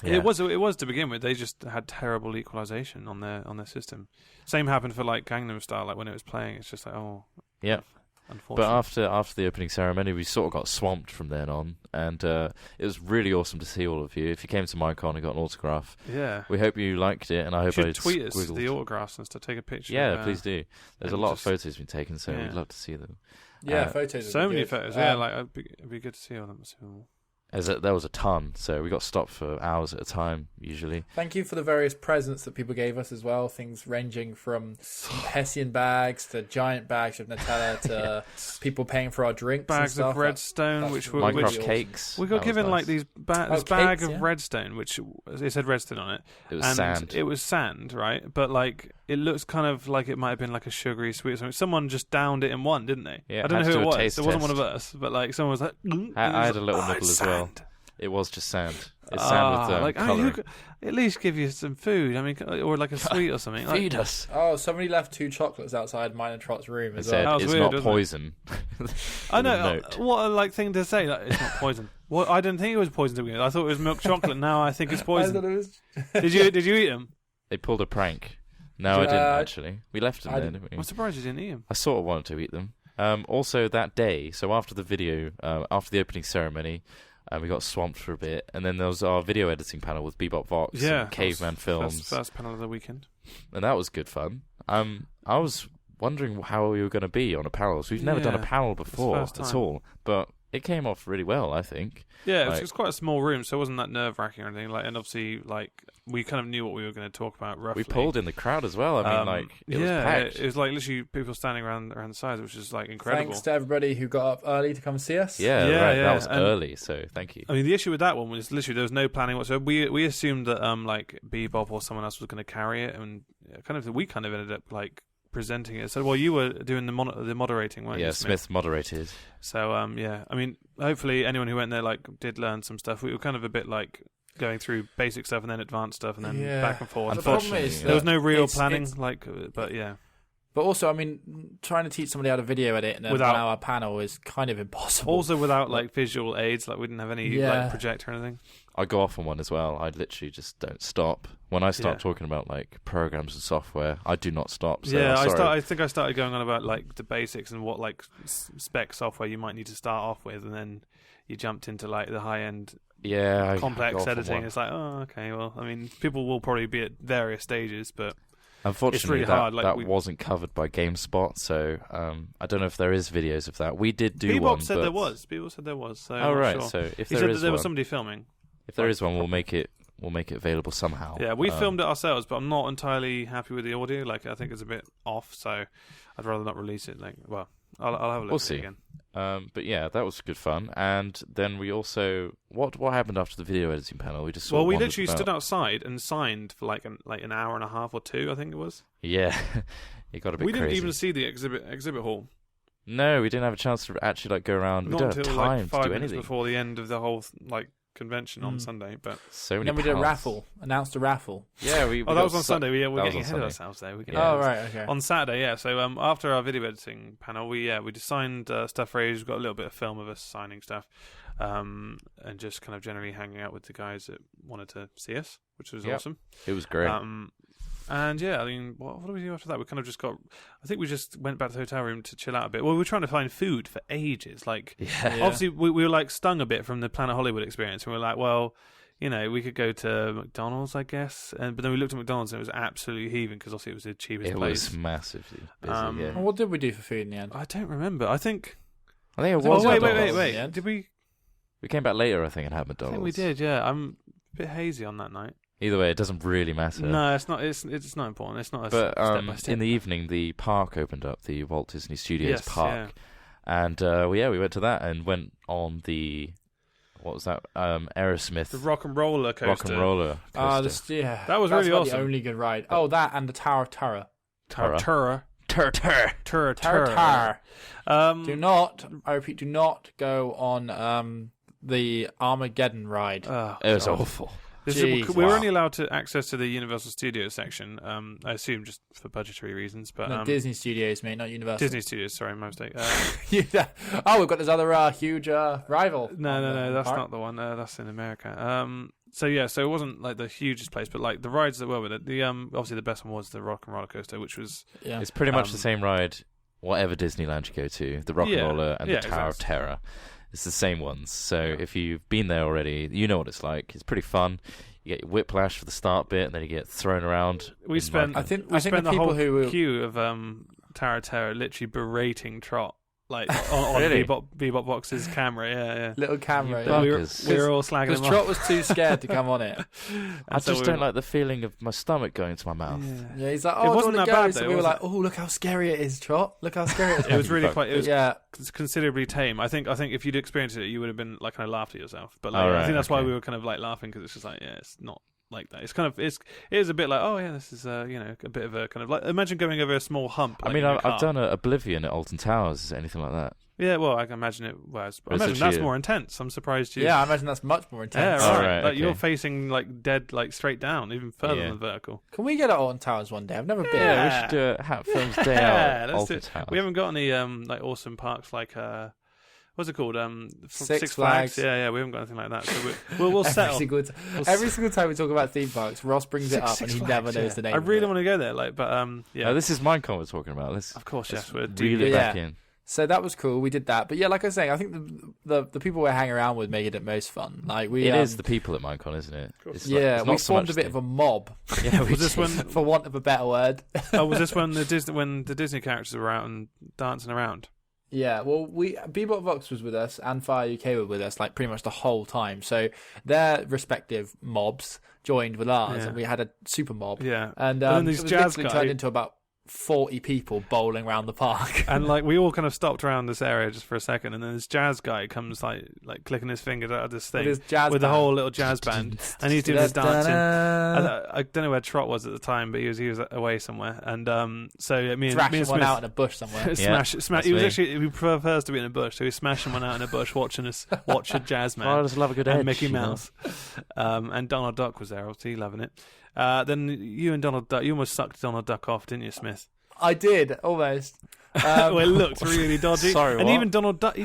Yeah. It was to begin with. They just had terrible equalization on their system. Same happened for like Gangnam Style. Like when it was playing, it's just like Yeah. unfortunate. But after the opening ceremony, we sort of got swamped from then on, and it was really awesome to see all of you. If you came to Minecon and got an autograph, yeah. we hope you liked it, and I You hope I should tweet us squiggled. the autographs and stuff. Take a picture. Yeah, of, please do. There's a and lot of just- photos being taken, so Yeah. we'd love to see them. Yeah, photos. would So be many good. photos. Yeah, like it'd be good to see all them. There was a ton, so we got stopped for hours at a time, usually. Thank you for the various presents that people gave us as well. Things ranging from Hessian bags to giant bags of Nutella to people paying for our drinks. Bags and of stuff. redstone, that's which really were Minecraft awesome. cakes. we that got was given nice. like this Oh, bag cakes, of yeah. redstone, which it said redstone on it. It was and sand. It was sand, right? But like it looks kind of like it might have been like a sugary sweet or something. Someone just downed it in one, didn't they? Yeah, I don't had know to who it do a was. taste It wasn't one test. of us, but like someone was like, I had a little nibble it's as well. sand." It was just sand. It's sand with like colour. you could at least give you some food. I mean, or like a sweet or something. Like, Feed us. Oh, somebody left 2 chocolates outside mine and Trot's room It as said well. That was it's weird, not wasn't it? poison. I With a know note. what a like thing to say. Like, it's not poison. Well, I didn't think it was poison to begin with. I thought it was milk chocolate. Now I think it's I thought poison. it was... Did you eat them? They pulled a prank. No, I didn't actually. We left them I there, didn't we? I'm surprised you didn't eat them. I sort of wanted to eat them. Also, that day, so after the video, after the opening ceremony, we got swamped for a bit, and then there was our video editing panel with Bebop Vox and Caveman Films, First panel of the weekend. and that was good fun. I was wondering how we were going to be on a panel. So we've never done a Yeah, panel before first at time. all, but it came off really well, I think. Yeah, it was quite a small room, so it wasn't that nerve-wracking or anything. Like, and obviously, like, we kind of knew what we were going to talk about roughly. We pulled in the crowd as well. I mean, it was packed. It was like literally people standing around the sides, which is like incredible. Thanks to everybody who got up early to come see us. Yeah, right. That was early, so thank you. I mean, the issue with that one was literally there was no planning whatsoever. We assumed that like Bebop or someone else was going to carry it, and we kind of ended up like presenting it. So, well, you were doing the moderating, weren't you? Yeah, Smith moderated. So, I mean, hopefully anyone who went there like did learn some stuff. We were kind of a bit like going through basic stuff and then advanced stuff and then back and forth. Unfortunately, there was no real planning, but yeah. But also, I mean, trying to teach somebody how to video edit in a 1 hour panel is kind of impossible. Also, without like visual aids, like we didn't have any like projector or anything. I go off on one as well. I literally just don't stop. When I start talking about like programs and software, I do not stop. So I think I started going on about like the basics and what like spec software you might need to start off with, and then you jumped into like the high end, complex editing. It's like, oh, okay. Well, I mean, people will probably be at various stages, but unfortunately, it's really hard. That wasn't covered by GameSpot, so I don't know if there is videos of that. We did do one. People said there was. So oh right. Sure. So if there was somebody filming. If there is one, we'll make it available somehow. Yeah, we filmed it ourselves, but I'm not entirely happy with the audio. Like, I think it's a bit off, so I'd rather not release it. Like, well, I'll have a look at it again. But yeah, that was good fun. And then we also what happened after the video editing panel? We just we literally stood outside and signed for like an hour and a half or two, I think it was. Yeah, it got a bit. We crazy. didn't even see the exhibit hall. No, we didn't have a chance to actually like go around. Not we didn't until have time like 5 to do minutes anything before the end of the whole convention on Sunday, but so many. And then we did a raffle. Announced a raffle. Yeah, that was on Sunday. We're getting ahead of ourselves there. Right, okay. On Saturday, yeah. So after our video editing panel, we just signed stuff for ages. We've got a little bit of film of us signing stuff, and just kind of generally hanging out with the guys that wanted to see us, which was awesome. It was great. And yeah, I mean, what did we do after that? We kind of just I think we just went back to the hotel room to chill out a bit. Well, we were trying to find food for ages. Like, obviously, we were like stung a bit from the Planet Hollywood experience. And we were like, well, you know, we could go to McDonald's, I guess. But then we looked at McDonald's and it was absolutely heaving because obviously it was the cheapest place. It was massively busy, Well, what did we do for food in the end? I don't remember. I think it was. Wait. Did we? We came back later, I think, and had McDonald's. I think we did. Yeah, I'm a bit hazy on that night. Either way, it doesn't really matter. No, it's not. It's not important. It's not. But in the evening, the park opened up, the Walt Disney Studios park, and we went to that and went on the what was that? Aerosmith, the Rock and Roller Coaster. Rock and Roller coaster. That was really awesome. The only good ride. Oh, that and the Tower of Terror. Terror. Do not. I repeat, do not go on the Armageddon ride. It was awful. We were only allowed to access to the Universal Studios section. I assume just for budgetary reasons, but no, Disney Studios, mate, not Universal. Disney Studios, sorry, my mistake. Oh, we've got this other huge rival. No, that's not the one. That's in America. So it wasn't like the hugest place, but like the rides that were with it. The obviously the best one was the Rock and Roller Coaster, which was it's pretty much the same ride, whatever Disneyland you go to. The Rock and Roller and the Tower of Terror. It's the same ones. So if you've been there already, you know what it's like. It's pretty fun. You get your whiplash for the start bit, and then you get thrown around. We spent the whole queue of Tower of Terror literally berating Trot. Like on really? Bebop Box's camera, yeah. Little camera. We were all slagging him off. Because Trot was too scared to come on it. I just don't like the feeling of my stomach going to my mouth. Yeah, he's like, it wasn't that bad though. So we were like, oh, look how scary it is, Trot. Look how scary it is. It was really quite. It was considerably tame. I think if you'd experienced it, you would have been like kind of laughed at yourself. But like, I think that's why we were kind of like laughing because it's just like, it's not like that. It's kind of it is a bit like, oh yeah, this is a bit of a kind of like, imagine going over a small hump. I mean, I've done Oblivion at Alton Towers. Is anything like that? Yeah, well, I can imagine it was. I imagine that's more intense. I'm surprised you. Yeah, I imagine that's much more intense. Yeah, right. Like you're facing like dead, like straight down, even further than vertical. Can we get it on Towers one day? I've never been. Yeah, we should do a Hat Films Day out. Alton Towers. We haven't got any like awesome parks like what's it called? Six Flags. Yeah, we haven't got anything like that. So we'll settle. Every single time we talk about theme parks, Ross brings it up and he never knows the name. I really want to go there, like, but No, this is Minecon we're talking about. Of course, yes, we're really back in. So that was cool. We did that, but yeah, like I was saying, I think the people we're hanging around with made it most fun. Like it is the people at Minecon, isn't it? We formed a bit of a mob. Yeah, was this one for want of a better word? Was this when the Disney characters were out and dancing around? Yeah, well, Bebop Vox was with us and Fire UK were with us like pretty much the whole time. So their respective mobs joined with ours, and we had a super mob. Yeah, and then these it was jazz literally guy turned into about 40 people bowling around the park. And like we all kind of stopped around this area just for a second, and then this jazz guy comes like clicking his fingers out of this thing with the whole little jazz band, and he's doing his dancing. I don't know where Trot was at the time, but he was away somewhere. And so me and Smith one out in a bush somewhere. smash. He prefers to be in a bush, so he's smashing one out in a bush, watching a jazz man. I just love a good and edge, Mickey Mouse, and Donald Duck was there. Obviously, loving it. Then you and Donald Duck, you almost sucked Donald Duck off, didn't you, Smith? I did almost. Well, it looked really dodgy. Sorry, and what? even Donald Duck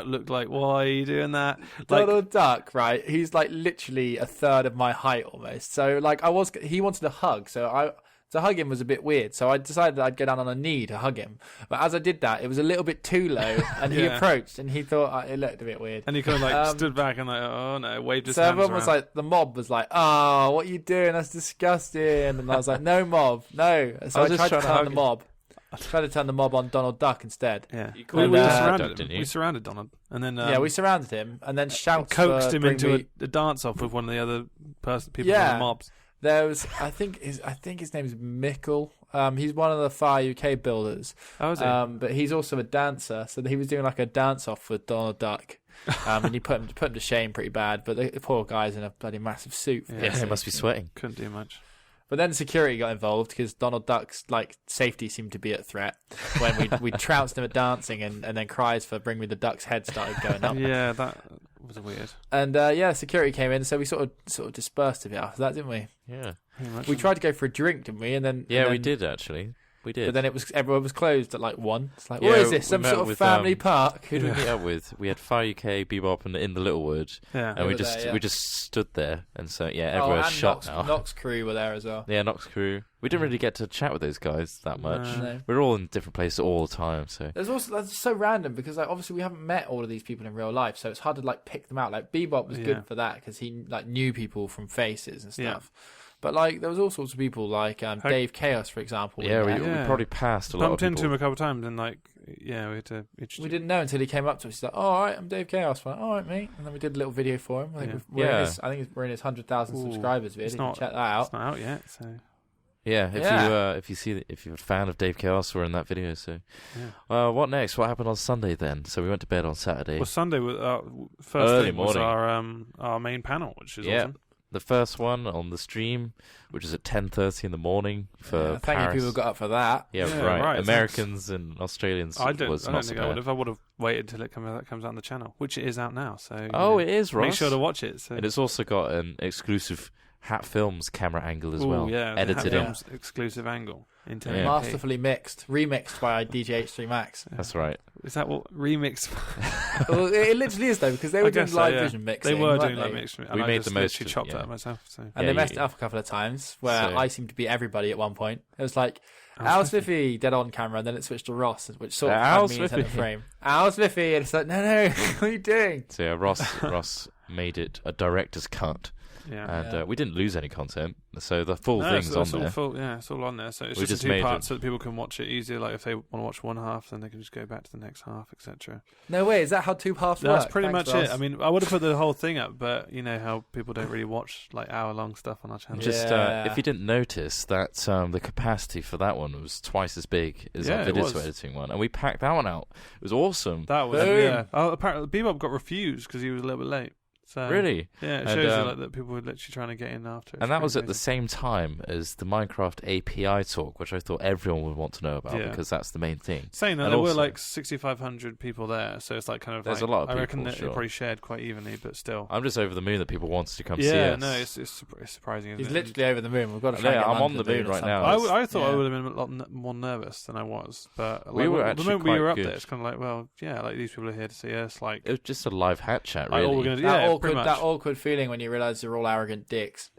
looked like, why are you doing that? Donald Duck, right? He's like literally a third of my height almost. So like he wanted a hug, so to hug him was a bit weird. So I decided I'd go down on a knee to hug him. But as I did that, it was a little bit too low, and he approached, and he thought it looked a bit weird. And he kind of like stood back and like, oh no, waved his hands So everyone around. was like, the mob was like, oh, what are you doing? That's disgusting. And I was like, no mob, no. So I tried to turn the mob. I tried to turn the mob on Donald Duck instead. Yeah, You we called surrounded Duck, him. We surrounded Donald, and then we surrounded him, and then shouts coaxed him into me... a dance off with one of the other people from the mobs. There was, I think his name is Mickle. He's one of the Fire UK builders. Oh, is he? But he's also a dancer, so he was doing like a dance off with Donald Duck. And he put him to shame pretty bad. But the poor guy's in a bloody massive suit. Yeah, he must be sweating. Couldn't do much. But then security got involved because Donald Duck's like safety seemed to be at threat when we trounced him at dancing, and then cries for "Bring Me the Duck's" head started going up. Yeah, that was weird. And security came in, so we sort of dispersed a bit after that, didn't we? Yeah, we tried to go for a drink, didn't we? And then we did actually. We did. But then everyone was closed at like 1. It's like, what is this? Some sort of family park? Who did we meet up with? We had Fire UK, Bebop, and In the Littlewood. Yeah. And we just stood there, and so everywhere's shut now. Nox crew were there as well. Yeah, Nox crew. We didn't really get to chat with those guys that much. No. We're all in different places all the time, so. That's so random because like obviously we haven't met all of these people in real life, so it's hard to like pick them out. Like Bebop was good for that because he like knew people from faces and stuff. Yeah. But like, there was all sorts of people, like Dave Chaos, for example. Yeah, we probably passed a lot of people. Bumped into him a couple of times, and like, we had to. We didn't know until he came up to us. He's like, "Oh, all right, I'm Dave Chaos." We're like, "All right, mate." And then we did a little video for him. I think we're in his 100,000 subscribers video. Check that out. It's not out yet, so. Yeah, if you're a fan of Dave Chaos, we're in that video. So, what next? What happened on Sunday then? So we went to bed on Saturday. Well, Sunday was first early thing morning. Was our main panel, which is awesome. The first one on the stream, which is at 10:30 in the morning for Paris. Thank you people got up for that. Yeah, right. Americans and Australians. I don't think I would have. I would have waited till it comes out on the channel, which it is out now. So it is, Ross. Make sure to watch it. So. And it's also got an exclusive Hat Films camera angle as well. Yeah, edited Hat Films exclusive angle. Masterfully remixed by DJ H3 Max. That's right. Is that what remix? Well, it literally is though, because they were doing live vision mixing. They were doing live mixing. We made the most. Chopped it up myself. So. And they messed it up a couple of times, where I seemed to be everybody at one point. It was like Al Smithy dead on camera, and then it switched to Ross, which sort of had me in center frame. Al Smithy, and it's like, no, what are you doing? So Ross made it a director's cut. Yeah, and we didn't lose any content, so the full thing's on there. It's all on there. So it's just 2 parts so that people can watch it easier. Like if they want to watch one half, then they can just go back to the next half, etc. No way, is that how 2 halves work? That's pretty much it. I mean, I would have put the whole thing up, but you know how people don't really watch like hour-long stuff on our channel. Just if you didn't notice that the capacity for that one was twice as big as our video editing one, and we packed that one out. It was awesome. That was apparently Bebop got refused because he was a little bit late. So, really? Yeah, it shows that people were literally trying to get in after. And that was at the same time as the Minecraft API talk, which I thought everyone would want to know about because that's the main thing. Saying that, there were like 6,500 people there, so it's like kind of there's a lot of people, I reckon that it probably shared quite evenly, but still. I'm just over the moon that people wanted to come see us. Yeah, no, it's surprising. He's literally over the moon. We've got to try I'm on the moon right now. I thought I would have been a lot more nervous than I was, but we were actually the moment we were up good. there, it's kind of like, well, yeah, like these people are here to see us. Like it was just a live hat chat, really. That awkward feeling when you realise they're all arrogant dicks.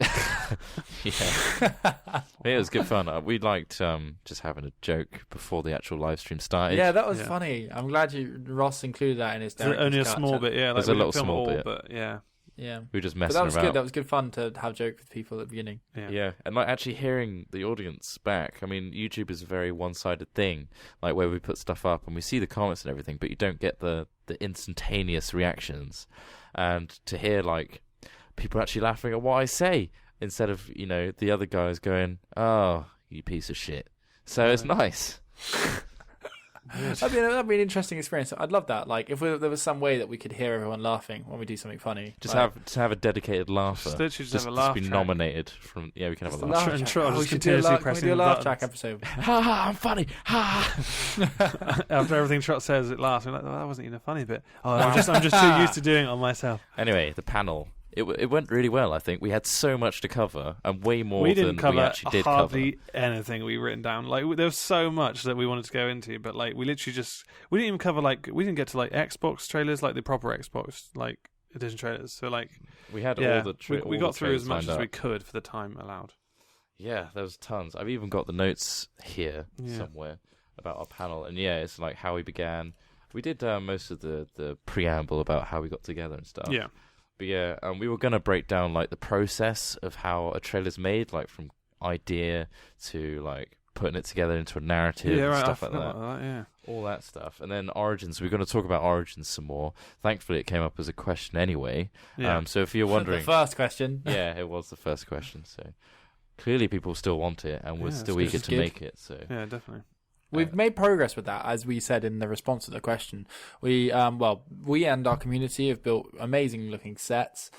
It was good fun. We liked just having a joke before the actual live stream started. Yeah, that was funny. I'm glad Ross included that in his director's only a small bit. Yeah, like there's a little small bit, but yeah. Yeah. We were just But messing that was around. good. That was good fun to have jokes with people at the beginning. Yeah, and like actually hearing the audience back. I mean, YouTube is a very one-sided thing, like where we put stuff up and we see the comments and everything, but you don't get the instantaneous reactions. And to hear like people actually laughing at what I say instead of the other guys going, "Oh, you piece of shit." So it's nice. That'd be an interesting experience. I'd love that. Like, if there was some way that we could hear everyone laughing when we do something funny. Just have a dedicated laugher. Just have a laugh be track. nominated from. Yeah, we can have a laugh. And Trot we just should do a continuously pressing laugh buttons. track episode. Ha ha! I'm funny. Ha! After everything Trot says, it laughs. We're like, that wasn't even a funny bit. Oh, I'm just too used to doing it on myself. Anyway, the panel. It went really well, I think. We had so much to cover, and way more We than didn't cover we actually did hardly cover. anything we written down. Like, there was so much that we wanted to go into, but like, we literally we didn't even cover we didn't get to like Xbox trailers, like the proper Xbox like edition trailers. So like, We had yeah, all the we got through as much as we up. could for the time allowed. Yeah, there was tons. I've even got the notes here Yeah. somewhere about our panel, and yeah, it's like how we began. We did most of the preamble about how we got together and stuff. Yeah. But yeah, we were going to break down like the process of how a trailer's made, like from idea to like putting it together into a narrative Yeah, and right. stuff I like that. forgot about that. Yeah. All that stuff. And then Origins, we're going to talk about Origins some more. Thankfully, it came up as a question anyway. Yeah. So if you're wondering... The first question. Yeah, it was the first question. So clearly people still want it, and we're Yeah, still that's eager to good. make it. So Yeah, definitely. We've made progress with that, as we said in the response to the question. We and our community have built amazing-looking sets.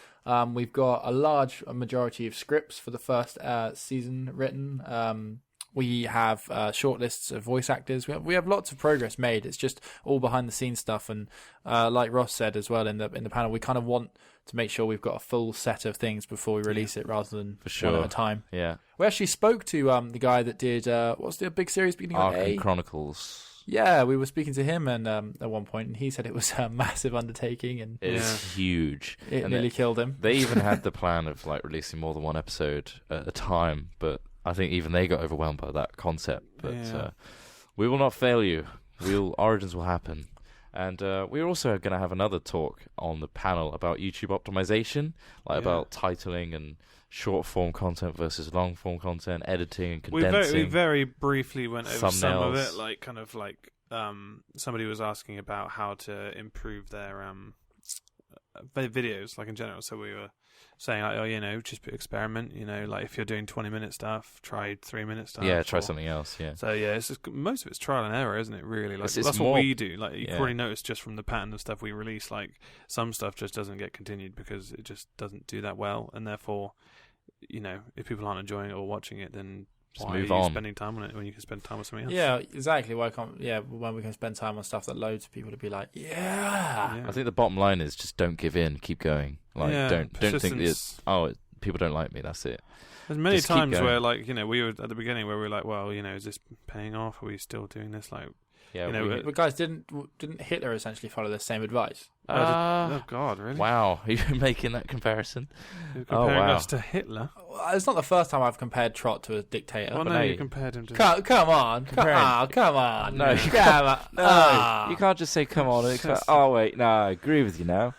We've got a majority of scripts for the first season written. We have short lists of voice actors. We have lots of progress made. It's just all behind the scenes stuff. And like Ross said as well in the panel, we kind of want to make sure we've got a full set of things before we release it, rather than one at a time. yeah. We actually spoke to the guy that did what's the big series beginning of Arkham A? Chronicles. Yeah, we were speaking to him and at one point, and he said it was a massive undertaking and It's huge. it And nearly killed him. They even had the plan of like releasing more than one episode at a time, but I think even they got overwhelmed by that concept. But we will not fail you. Origins will happen. And we're also going to have another talk on the panel about YouTube optimization, about titling and short form content versus long form content, editing and condensing. We very briefly went over some of thumbnails. it, like kind of like somebody was asking about how to improve their videos, like in general. So we were saying, like, just experiment. Like if you're doing 20-minute stuff, try 3-minute stuff. Yeah, try something else. Yeah. So yeah, it's just, most of it's trial and error, isn't it? Really, like It's that's more, what we do. Like you yeah. probably noticed just from the pattern of stuff we release, like some stuff just doesn't get continued because it just doesn't do that well, and therefore, if people aren't enjoying it or watching it, then Just why move are you on. spending time on it when you can spend time on something else? Yeah, exactly. When we can spend time on stuff that loads of people to be like, yeah. I think the bottom line is just don't give in, keep going. Like don't think it's people don't like me. That's it. There's many Just keep times going. where we were at the beginning where we were like, well, is this paying off? Are we still doing this? Like, Yeah. But guys, didn't Hitler essentially follow the same advice? oh God, really? Wow, are you making that comparison? You're comparing wow. us to Hitler? Well, it's not the first time I've compared Trott to a dictator. Oh but no, no, you compared him to. Come on. Comparing- Come on. No. Come on. No, you can't just say come on. Oh wait, no, I agree with you now.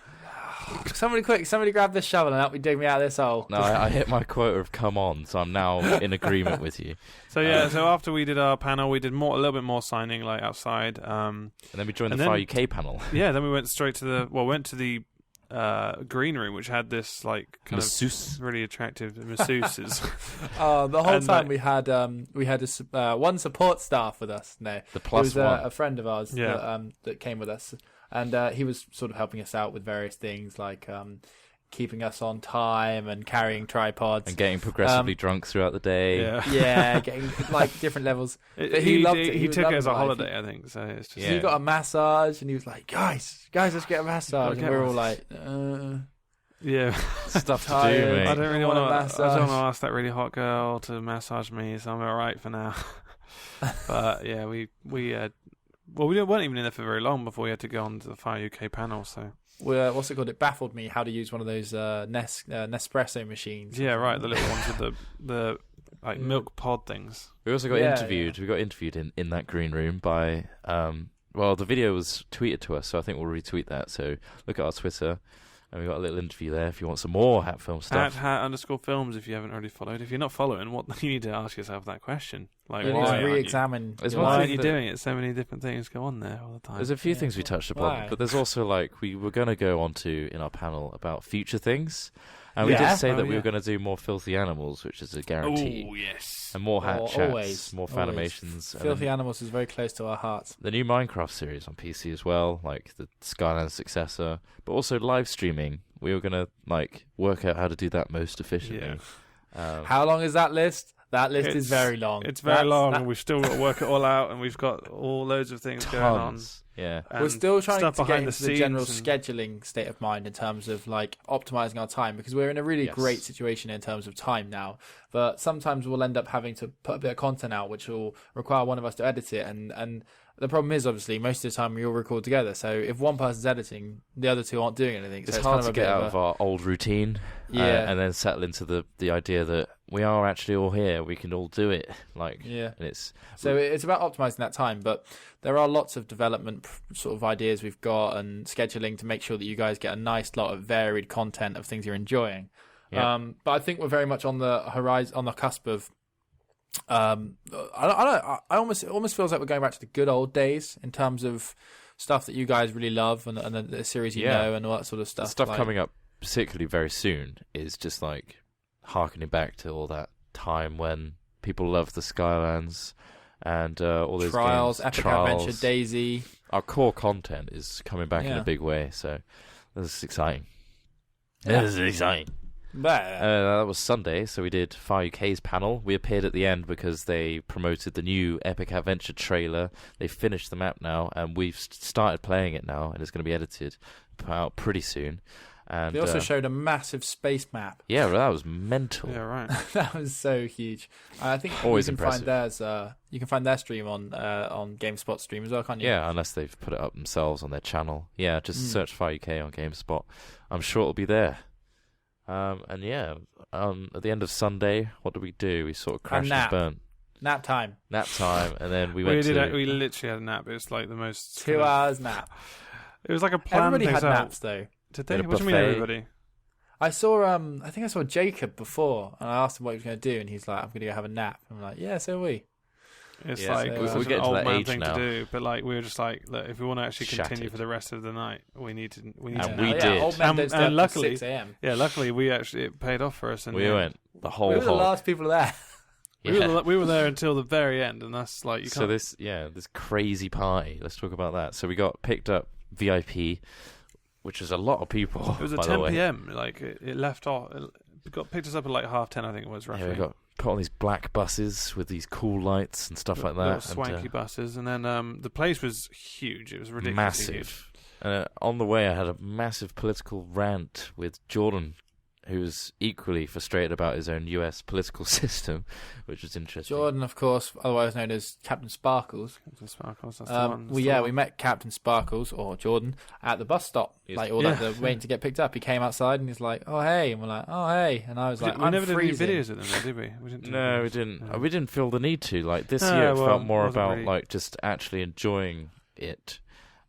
Somebody grab this shovel and help me dig me out of this hole. No, I hit my quota of come on, so I'm now in agreement with you. So yeah, so after we did our panel, we did a little bit more signing, like outside. And then we joined And the then- Fire UK panel. Yeah, then we went straight to the green room, which had this like kind Masseuse. of really attractive masseuses. The whole And, time we had one support staff with us. No, The it plus was one. a friend of ours Yeah. that came with us, and he was sort of helping us out with various things like keeping us on time and carrying tripods And getting progressively drunk throughout the day. Yeah, yeah, getting like different levels. But he loved it. He was took it loving as a life. holiday, I think. So it's just Yeah. He got a massage, and he was like, "Guys, let's get a massage." And get we were one. all like, yeah. Stuff to do, Tired. mate. I don't really want want a to. I massage. don't want to ask that really hot girl to massage me, so I'm all right for now. But yeah, we weren't even in there for very long before we had to go on to the Fire UK panel. So what's it called? It baffled me how to use one of those Nespresso machines. yeah, right, the little ones with the like milk pod things. We also got Yeah, interviewed. We got interviewed in that green room by the video was tweeted to us, so I think we'll retweet that. So look at our Twitter. And we got a little interview there if you want some more Hat Film stuff. @hat_films if you haven't already followed. If you're not following, what you need to ask yourself that question. Like, You need why to re-examine. why aren't you doing it? So many different things go on there all the time. There's a few things we touched upon, but there's also we were going to go on to in our panel about future things. And we did say that we were going to do more Filthy Animals, which is a guarantee. Oh, yes. And more Hat Chats, more Fanimations. Filthy Animals is very close to our hearts. The new Minecraft series on PC as well, like the Skylanders successor, but also live streaming. We were going to work out how to do that most efficiently. Yeah. How long is that list? That list is very long. It's very long, and we've still got to work it all out, and we've got all loads of things going on. Yeah, we're still trying to get into the general and scheduling state of mind in terms of optimizing our time, because we're in a really great situation in terms of time now. But sometimes we'll end up having to put a bit of content out, which will require one of us to edit it, and the problem is, obviously, most of the time we all record together. So if one person's editing, the other two aren't doing anything. It's so hard kind of to get out of our old routine, and then settle into the idea that we are actually all here. We can all do it. And it's about optimizing that time. But there are lots of development sort of ideas we've got and scheduling to make sure that you guys get a nice lot of varied content of things you're enjoying. Yeah. But I think we're very much on the horizon, on the cusp of. It almost feels like we're going back to the good old days in terms of stuff that you guys really love and the series you know and all that sort of stuff. The stuff coming up particularly very soon is just harkening back to all that time when people loved the Skylands and all those Trials, games. Epic Adventure, Daisy. Our core content is coming back in a big way, so this is exciting. This is exciting. That was Sunday, so we did Fire UK's panel. We appeared at the end because they promoted the new Epic Adventure trailer. They finished the map now, and we've started playing it now, and it's going to be edited, put out pretty soon. And they also showed a massive space map. Yeah, well, that was mental. Yeah, right. That was so huge. I think always you can impressive. You can find their stream on GameSpot stream as well, can't you? Yeah, unless they've put it up themselves on their channel. Yeah, just search Fire UK on GameSpot. I'm sure it'll be there. At the end of Sunday, what did we do? We sort of crashed and burnt. Nap time, and then we literally had a nap. It was like the most 2 hours nap. It was like a plan. Everybody had naps though. Did they? What do you mean, everybody? I saw. I think I saw Jacob before, and I asked him what he was going to do, and he's like, "I'm going to go have a nap." I'm like, "Yeah, so are we." It's we're getting to that age thing now. To do, but we were just like, look, if we want to actually continue for the rest of the night, we need to. We did. Old men don't stay up luckily, 6 a.m. Yeah, luckily it paid off for us, and we went the whole. We were the last people there. We were there until the very end, and that's you can't. So this crazy party. Let's talk about that. So we got picked up VIP, which was a lot of people. It was at 10 p.m. It left off. It got picked us up at 10:30, I think it was roughly. Yeah, we got put on these black buses with these cool lights and stuff like that. Swanky buses, and then the place was huge. It was ridiculously massive. Huge. On the way, I had a massive political rant with Jordan, who was equally frustrated about his own US political system, which was interesting. Jordan, of course, otherwise known as Captain Sparkles. Captain Sparkles, that's the one. We met Captain Sparkles, or Jordan, at the bus stop, waiting to get picked up. He came outside and he's like, "Oh hey," and we're like, "Oh hey," and I was like, "I'm freezing." We never did any videos of them, though, did we? We didn't. We didn't feel the need to. This year, it felt more about just actually enjoying it.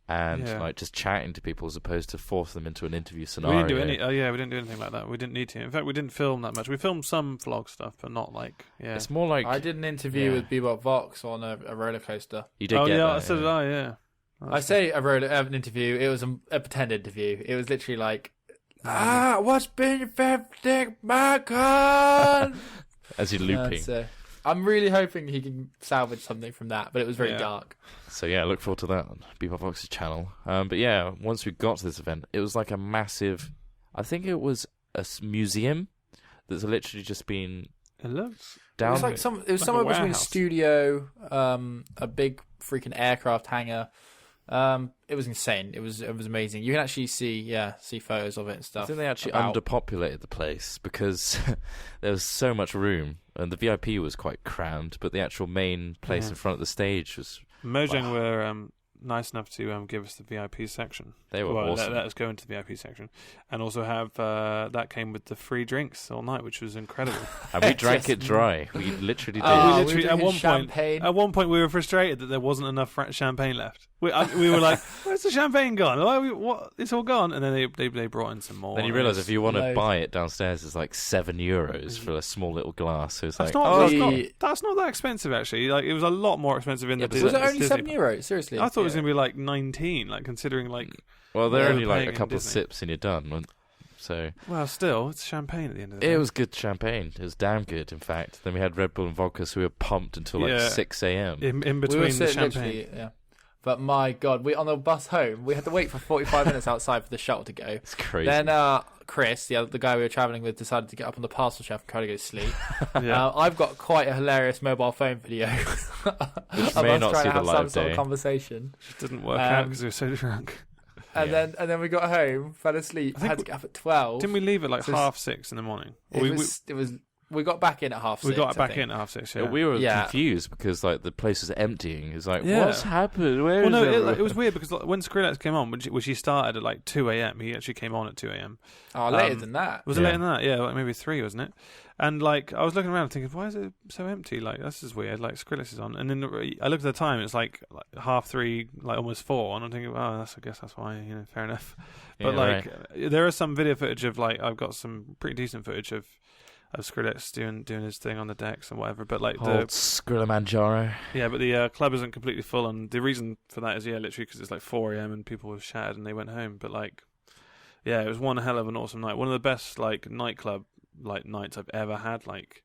And just chatting to people as opposed to force them into an interview scenario. We didn't do we didn't do anything like that. We didn't need to. In fact, we didn't film that much. We filmed some vlog stuff, but not It's more like I did an interview with Bebop Vox on a roller coaster. You did get that. So did I. Yeah. I say an interview. It was a pretend interview. It was literally what's been your favorite thing, Minecon? As you're looping. I'm really hoping he can salvage something from that, but it was very dark. So I look forward to that on Bebop Vox's channel. But once we got to this event, it was like a massive. I think it was a museum that's literally just been. It looks It down. was somewhere between a studio, a big freaking aircraft hangar. It was insane. It was amazing. You can actually see photos of it and stuff. I think they actually underpopulated the place because there was so much room, and the VIP was quite crammed, but the actual main place in front of the stage was. Mojang were nice enough to give us the VIP section. They were awesome. Let us go into the VIP section, and also have that came with the free drinks all night, which was incredible. And we drank it dry. We literally did. At one point, we were frustrated that there wasn't enough champagne left. we were like, where's the champagne gone? What? It's all gone. And then they brought in some more. Then you realise if you want to buy it downstairs, it's like €7 for a small little glass. So it's that's not that expensive actually. Like it was a lot more expensive in the Disney. Was it only €7? Seriously, I thought it was going to be like 19. Like considering like. Well, they're only like a couple of sips and you're done. So. Well, still, it's champagne at the end of the day. It was good champagne. It was damn good, in fact. Then we had Red Bull and vodka, so we were pumped until like 6 a.m. In between the champagne. Yeah. But my God, on the bus home, we had to wait for 45 minutes outside for the shuttle to go. It's crazy. Then Chris, the guy we were travelling with, decided to get up on the parcel shelf and try to go to sleep. I've got quite a hilarious mobile phone video. Which may not see the light of day. Sort of conversation. It didn't work out because we were so drunk. And then we got home, fell asleep, had to get up at 12. Didn't we leave at like 6:30 in the morning? We got back in at 6:30. We got back in at 6:30. Yeah. We were confused because like the place was emptying. It's like, what's happened? Where is it was weird because when Skrillex came on, which he started at like 2 a.m. He actually came on at 2 a.m. Oh, later than that. Was it later than that? Yeah, like maybe 3, wasn't it? And like I was looking around thinking, why is it so empty? Like this is weird. Like Skrillex is on, and then I looked at the time. It's like 3:30, like almost 4, and I'm thinking, oh, I guess that's why. Fair enough. But there is some video footage of like I've got some pretty decent footage of Skrillex doing his thing on the decks and whatever. But like the Skrillamanjaro. Yeah, but the club isn't completely full, and the reason for that is literally because it's like 4 a.m. and people were shattered and they went home. But like, yeah, it was one hell of an awesome night. One of the best like nightclub like nights I've ever had. Like,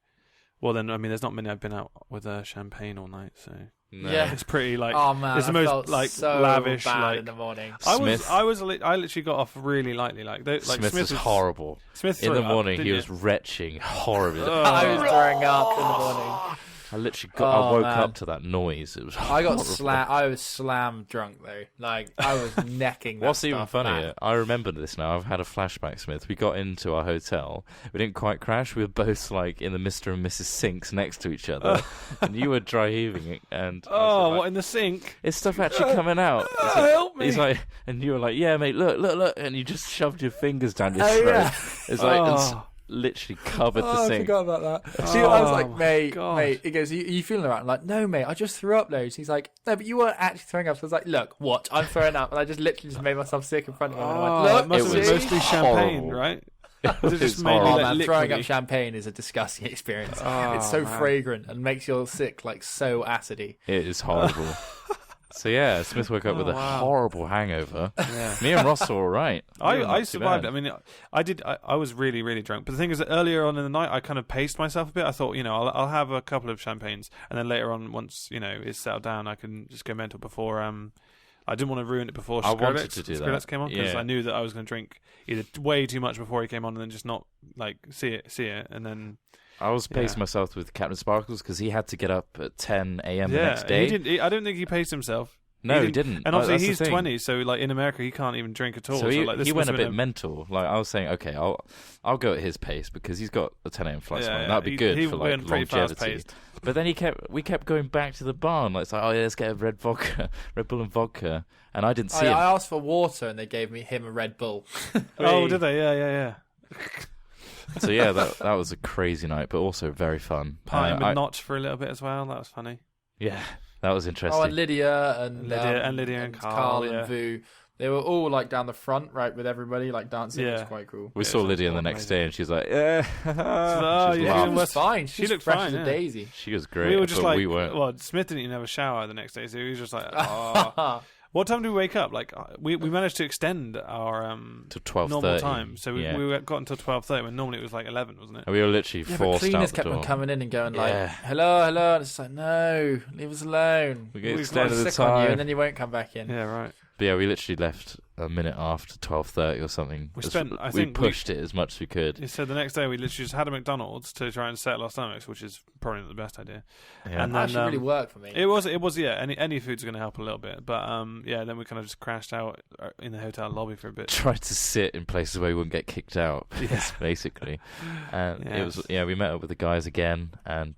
well then I mean, there's not many I've been out with champagne all night, so. No. Yeah, it's pretty like. Oh man, it's the most like so lavish. Bad like in the morning. I literally got off really lightly. Like Smith was horrible. Smith in the morning, he was retching horribly. I was throwing up in the morning. I literally I woke up to that noise. It was. I was slam drunk though. Like I was necking. What's even funnier? I remember this now. I've had a flashback, Smith. We got into our hotel. We didn't quite crash. We were both like in the Mr. and Mrs. sinks next to each other, and you were dry heaving it. And what in the sink? Is stuff actually coming out? Help me! He's like, and you were like, yeah, mate, look, and you just shoved your fingers down your throat. Yeah. It's like. Literally covered the sink. I forgot about that. I was like, mate. He goes, are you feeling alright? I'm like, no, mate. I just threw up loads. He's like, no, but you weren't actually throwing up. So I was like, look, what? I'm throwing up, and I just literally made myself sick in front of him. And I went, look, it must have been mostly champagne, horrible. Right? Was it just man, throwing up champagne is a disgusting experience. It's so fragrant and makes you sick, like so acidy. It is horrible. So yeah, Smith woke up with a horrible hangover. Yeah. Me and Ross were all right. I survived. I mean, I was really, really drunk. But the thing is that earlier on in the night, I kind of paced myself a bit. I thought, I'll have a couple of champagnes, and then later on, once it's settled down, I can just go mental before. I didn't want to ruin it before Skrillex came on because I knew that I was going to drink either way too much before he came on, and then just not like see it, and then. I was pacing myself with Captain Sparkles because he had to get up at 10 a.m. the next day. I don't think he paced himself. No, he didn't. And obviously he's 20, so like in America he can't even drink at all. So he went a bit mental. Like I was saying, okay, I'll go at his pace because he's got a 10 a.m. flight. That'd be good for like longevity. But then we kept going back to the bar and it's like, oh yeah, let's get a Red Bull and vodka. And I didn't see him. I asked for water and they gave him a Red Bull. Oh, did they? Yeah. So yeah, that was a crazy night, but also very fun. Partying with Notch for a little bit as well. That was funny. Yeah, that was interesting. Oh, and Lydia and Carl and Vu. They were all like down the front, right, with everybody like dancing. It was quite cool. We saw Lydia the next day, and she's like, "Yeah, she was fine. She looked fresh as a daisy. She was great. We were just like, we weren't. Well, Smith didn't even have a shower the next day, so he was just like, oh. What time did we wake up? Like we managed to extend our to 12:30 normal time, so we got until 12:30 when normally it was like 11, wasn't it? And we were literally forced out the door. Cleaners kept on coming in and going like, "Hello," and it's like, "No, leave us alone. We get extended the time, on you, and then you won't come back in." Yeah, right. But yeah, we literally left a minute after 12:30 or something. We pushed it as much as we could. You said the next day we literally just had a McDonald's to try and settle our stomachs, which is probably not the best idea. Yeah. And that actually really worked for me. It was. Yeah. Any food's going to help a little bit, but then we kind of just crashed out in the hotel lobby for a bit. Tried to sit in places where we wouldn't get kicked out. Yes, basically. And it was. Yeah, we met up with the guys again, and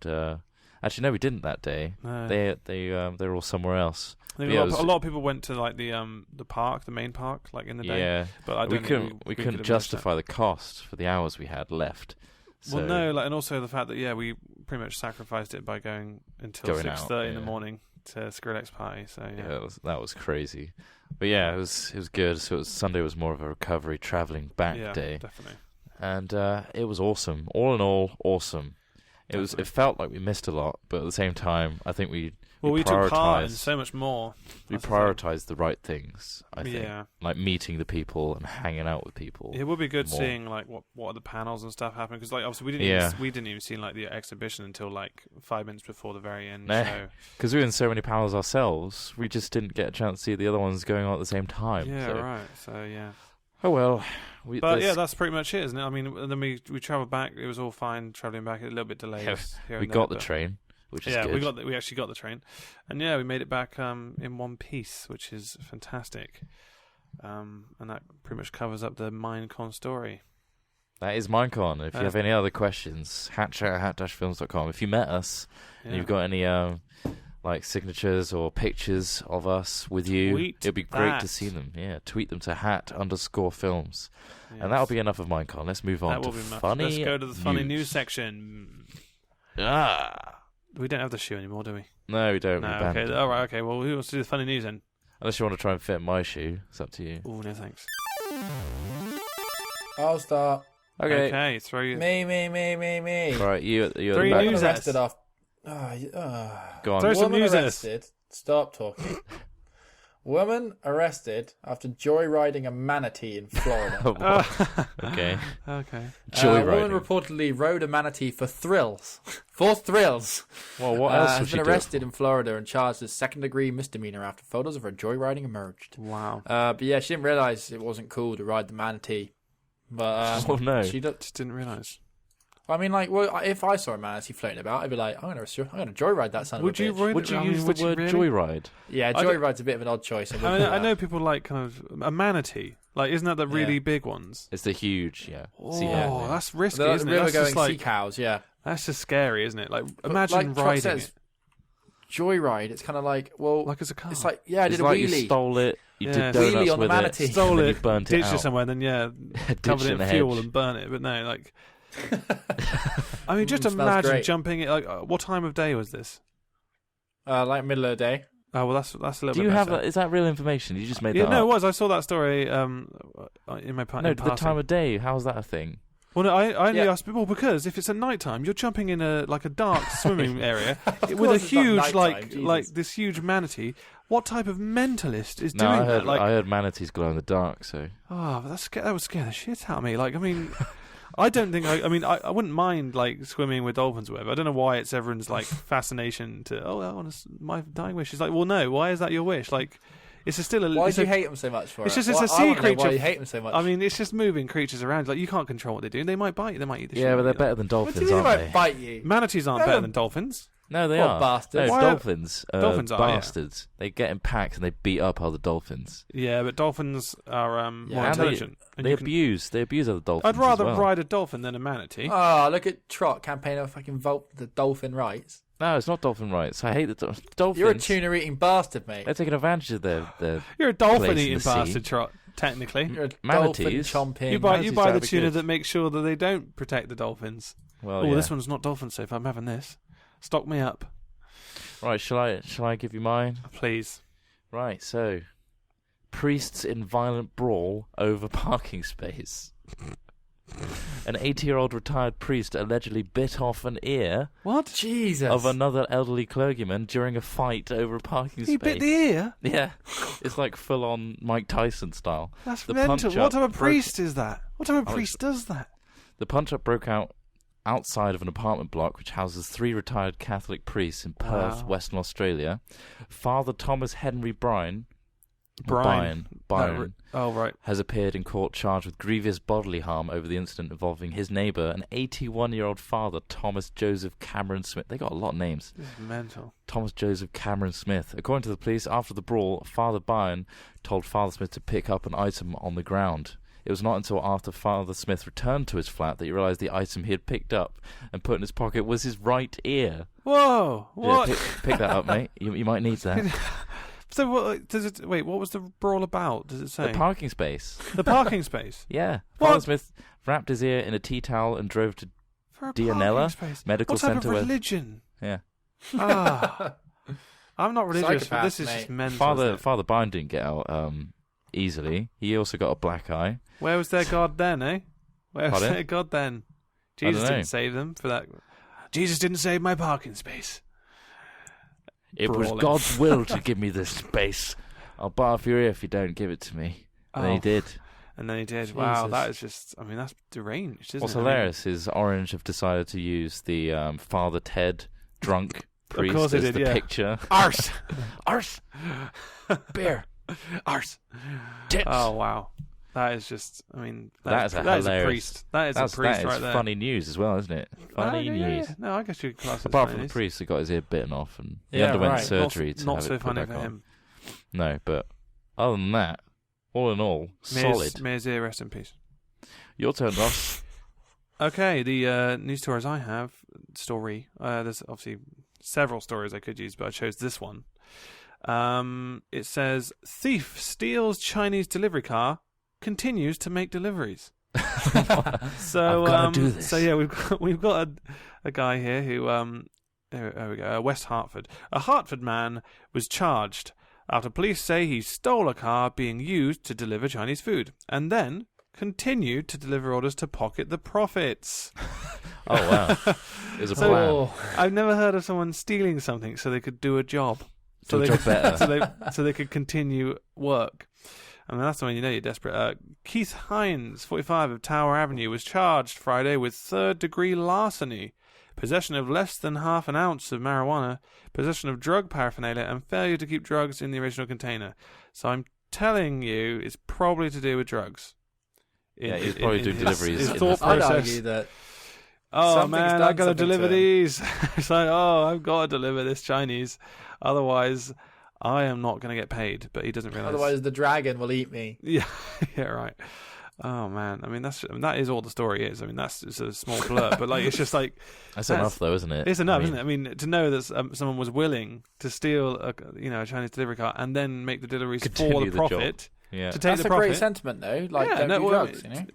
actually no, we didn't that day. No. They're all somewhere else. A lot of people went to like the park, the main park, like in the day. Yeah, but I don't we couldn't justify the cost for the hours we had left. So well, no, and also the fact that we pretty much sacrificed it by going until 6:30 in the morning. to Skrillex party. So yeah, that was crazy. But yeah, it was good. So Sunday was more of a recovery, traveling back day. Definitely. And it was awesome. All in all, awesome. It felt like we missed a lot, but at the same time, I think we took part in so much more. We prioritized the right things, I think. Yeah. Like meeting the people and hanging out with people. It would be good seeing like what are the panels and stuff happen, because like obviously we didn't even see like the exhibition until like 5 minutes before the very end. Because we were in so many panels ourselves, we just didn't get a chance to see the other ones going on at the same time. Yeah, right. So yeah. Oh well. That's pretty much it, isn't it? I mean, then we travelled back. It was all fine travelling back. A little bit delayed. We got the train, which is good. we actually got the train, and we made it back in one piece, which is fantastic. And that pretty much covers up the Minecon story. That is Minecon. If you have any other questions, hatchat@hat-films.com. If you met us and you've got any like signatures or pictures of us with you, it'd be great to see them. Yeah, tweet them to hat_films. Yes. And that'll be enough of Minecon. Let's move on to funny news. Let's go to the funny news section. We don't have the shoe anymore, do we? No, we don't. No, okay. All right, okay. Well, who wants to do the funny news then? Unless you want to try and fit my shoe. It's up to you. Oh, no thanks. I'll start. Okay. Throw you. Me. Right, you're Three the back. news Arrested off. Go on. Throw some news arrested. Stop talking. Woman arrested after joyriding a manatee in Florida. Okay. Joyriding. Woman reportedly rode a manatee for thrills. For thrills. Well, what else has been arrested in Florida and charged as second-degree misdemeanor after photos of her joyriding emerged. Wow. But yeah, she didn't realise it wasn't cool to ride the manatee. But no, she just didn't realise. I mean, like, well, if I saw a manatee floating about, I'd be like, I'm gonna joyride that son of a bitch. Would you use the word joyride? Yeah, joyride's a bit of an odd choice. I know people like kind of a manatee. Like, isn't that the really big ones? It's the huge, Oh, that's risky, isn't it? That's just like sea cows, yeah. That's just scary, isn't it? Like, imagine riding it. Joyride. It's kind of like, well, like it's a car. It's like, I did a wheelie. You stole it. You did wheelie donuts on the with manatee. it. Stole it, burnt it ditched it somewhere, then covered it in fuel and burnt it. But no, like, I mean, just imagine jumping it. Like, what time of day was this? Like middle of the day. Oh well, that's a little bit. Do you better. have that? Is that real information? You just made that up? No, it was. I saw that story in my part. No, the time of day. How's that a thing? Well, no, I only asked people because if it's at night time, you're jumping in a dark swimming area with a huge like this huge manatee. What type of mentalist is doing that? Like, I heard manatees glow in the dark. So that would scare the shit out of me. Like, I mean, I don't think I wouldn't mind like swimming with dolphins or whatever. I don't know why it's everyone's like fascination to my dying wish. It's like, well, no, why is that your wish? Like, it's still a. Why do you hate them so much for it's it? It's a sea creature. Why you hate them so much? I mean, it's just moving creatures around. Like, you can't control what they do. They might bite you. They might eat the shit. Yeah, but they're better than dolphins, aren't they? Bite you? Manatees aren't better than dolphins. No, they are. Bastards. No, dolphins. Dolphins are bastards. Yeah. They get in packs and they beat up other dolphins. Yeah, but dolphins are more intelligent. They abuse other dolphins. I'd rather ride a dolphin than a manatee. Oh, look at Trot campaigning fucking vote the dolphin rights. No, it's not dolphin rights. I hate the dolphins. You're a tuna-eating bastard, mate. They're taking advantage of their You're a dolphin-eating bastard, Trot. Technically, you're a manatees. Dolphin-chomping. You buy the tuna that makes sure that they don't protect the dolphins. Well, this one's not dolphin safe. I'm having this. Stock me up. Right, shall I give you mine? Please. Right, so priests in violent brawl over parking space. An 80-year-old retired priest allegedly bit off an ear of another elderly clergyman during a fight over a parking space. He bit the ear? Yeah. It's like full-on Mike Tyson style. That's mental. What type of priest is that? What type of priest does that? The punch-up broke out outside of an apartment block which houses 3 retired Catholic priests in Perth, Western Australia. Father Thomas Henry Bryan has appeared in court charged with grievous bodily harm over the incident involving his neighbour, an 81-year-old father, Thomas Joseph Cameron Smith. They got a lot of names. This is mental. Thomas Joseph Cameron Smith. According to the police, after the brawl, Father Bryan told Father Smith to pick up an item on the ground. It was not until after Father Smith returned to his flat that he realised the item he had picked up and put in his pocket was his right ear. Whoa! What? Yeah, pick that up, mate. You might need that. So what was the brawl about? Does it say? The parking space. The parking space? Yeah. Father Smith wrapped his ear in a tea towel and drove to Dianella Medical Centre. What type of religion? Yeah. I I'm not religious, but Psychopath, this is mate. just mental. isn't it? Father Byrne didn't get out easily. He also got a black eye. Where was their God then, eh? Where was Pardon? their God then? I don't Jesus know. didn't save them for that. Jesus didn't save my parking space. It was Brawling. God's will to give me this space. I'll bite off your ear if you don't give it to me. And then he did. And then he did. Wow, Jesus. that is just... I mean, that's deranged, isn't What's it? hilarious is Orange have decided to use the Father Ted drunk priest course they as did, the yeah. picture. Arse! Arse! Beer. Arse! Tits. Oh, wow. That is just... I mean... That is a that is hilarious... a priest. That is a priest that right is there. funny news as well, isn't it? Funny yeah, news. yeah. No, I guess you could class it as Apart funny from the news. priest that got his ear bitten off and he Yeah, underwent right. surgery to Not have so it put funny back for on. him. No, but other than that, all in all, solid. Mears ear, rest in peace. Your turn, Ross. Okay, the news stories I have, there's obviously several stories I could use, but I chose this one. It says, thief steals Chinese delivery car, continues to make deliveries. So, I've gotta do this. So yeah, we've got a guy here who, there we go, West Hartford. A Hartford man was charged after police say he stole a car being used to deliver Chinese food, and then continued to deliver orders to pocket the profits. Oh, wow. It was a So- plan. I've never heard of someone stealing something so they could do a job. Do a job better. so they could continue work. I mean, that's when you know you're desperate. Keith Hines, 45 of Tower Avenue, was charged Friday with third-degree larceny, possession of less than half an ounce of marijuana, possession of drug paraphernalia, and failure to keep drugs in the original container. So I'm telling you, it's probably to do with drugs. Yeah, he's probably doing deliveries His in thought the- I'd process. argue that Oh something's man, done I gotta something deliver to him. these. It's like, oh, I've got to deliver this Chinese, otherwise I am not going to get paid. But he doesn't realize. otherwise the dragon will eat me. Yeah, yeah, right. Oh man, I mean that is all the story is. I mean that's just a small blur, but like it's just like That's enough, though, isn't it? it's enough, I mean, isn't it? I mean to know that someone was willing to steal a Chinese delivery car and then make the deliveries for Continue the the job. profit Yeah. to take That's the a profit. great sentiment, though. Like, Yeah, don't no, do well, drugs, you know?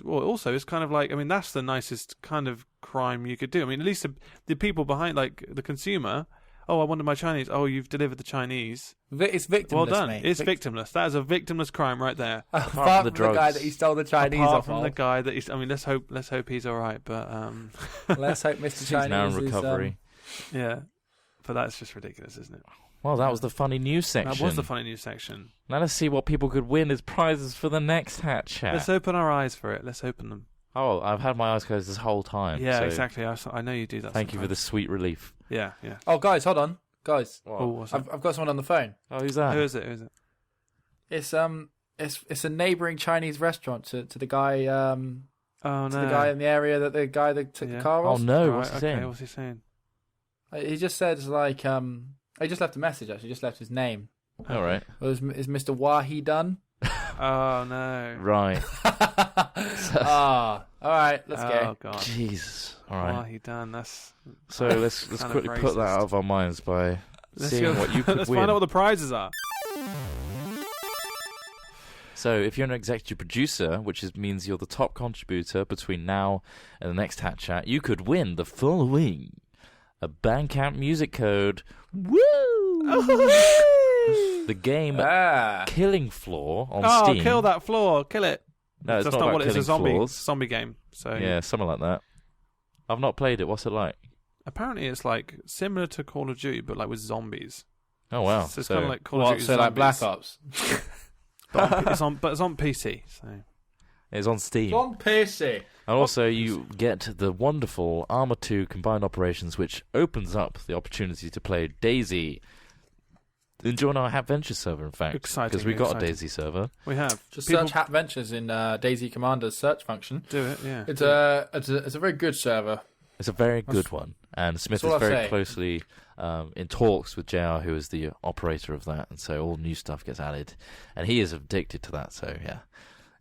Well, also it's kind of like, I mean, that's the nicest kind of crime you could do. I mean, at least the people behind, like the consumer, oh, I wanted my Chinese. Oh, you've delivered the Chinese. It's victimless, Well done. mate. It's victimless. That is a victimless crime right there. Apart from from the the guy drugs. that he stole the Chinese Apart off from of. the guy that he's, I mean, let's hope he's all right. But Let's hope Mr. He's Chinese now in is, recovery. yeah, but that's just ridiculous, isn't it? Well, that was the funny news section. That was the funny news section. Now let's see what people could win as prizes for the next Hat Chat. Let's open our eyes for it. Let's open them. Oh, I've had my eyes closed this whole time. Yeah, so exactly. I know you do that. Thank you for the sometimes. sweet relief. Yeah, yeah. Oh, guys, hold on. Guys, Oh, what's that? I've got someone on the phone. Oh, who's that? Who is it? Who is it? It's a neighbouring Chinese restaurant to the guy Oh no. to the guy in the area that the guy that took Yeah. the car Oh off. no, Right, what's he okay, saying? what's he saying? He just says like he just left a message actually. Just left his name. All right. Is Mr. Wahi done? Oh no. Right. All right, let's Oh go. god. Jesus. All Oh, right. he done. That's. So let's kind of quickly put that racist. out of our minds by Let's seeing go- what you could Let's win. find out what the prizes are. So if you're an executive producer, which means you're the top contributor between now and the next Hat Chat, you could win the following: a Bandcamp music code. Woo! The game Killing Floor on Oh, Steam. kill that floor! Kill it. No, it's That's not not about what it is. It's a killing zombie floors. zombie game. So Yeah, something like that. I've not played it. What's it like? apparently it's like similar to Call of Duty, but like with zombies. Oh wow! So it's kind of like Call of What? Duty. So like Black zombies. Ops. But it's on PC. So It's on Steam. On PC. And also, you get the wonderful Arma 2 Combined Operations, which opens up the opportunity to play Daisy. Join our Hat Venture server, in fact. Exciting, Because we got exciting. a Daisy server. we have Just People search Hat Ventures in Daisy Commander's search function. do it. Yeah. It's a very good server. It's a very good one. And Smith that's is all I'll very say. closely in talks with JR, who is the operator of that. And so all new stuff gets added. And he is addicted to that, so yeah.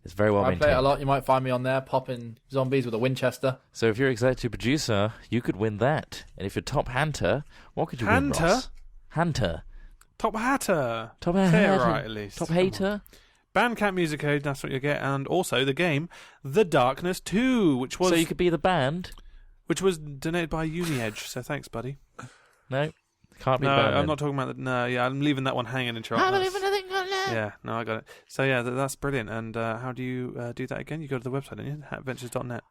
It's very well I maintained. play it a lot. You might find me on there popping zombies with a Winchester. So if you're executive producer, you could win that. And if you're top hunter, what could you win, Hunter? Ross? Hunter. Top Hatter. Top Say it hater. right at least. Top Come on. hater. Bandcamp music code. That's what you get, and also the game The Darkness 2, which was So you could be the band. donated by UniEdge. So thanks, buddy. No. Can't be No, better. I'm not talking about that. No, yeah, I'm leaving that one hanging in your Yeah, no, I got it. So yeah, that's brilliant. And how do you do that again? You go to the website, don't you? Hatventures.net.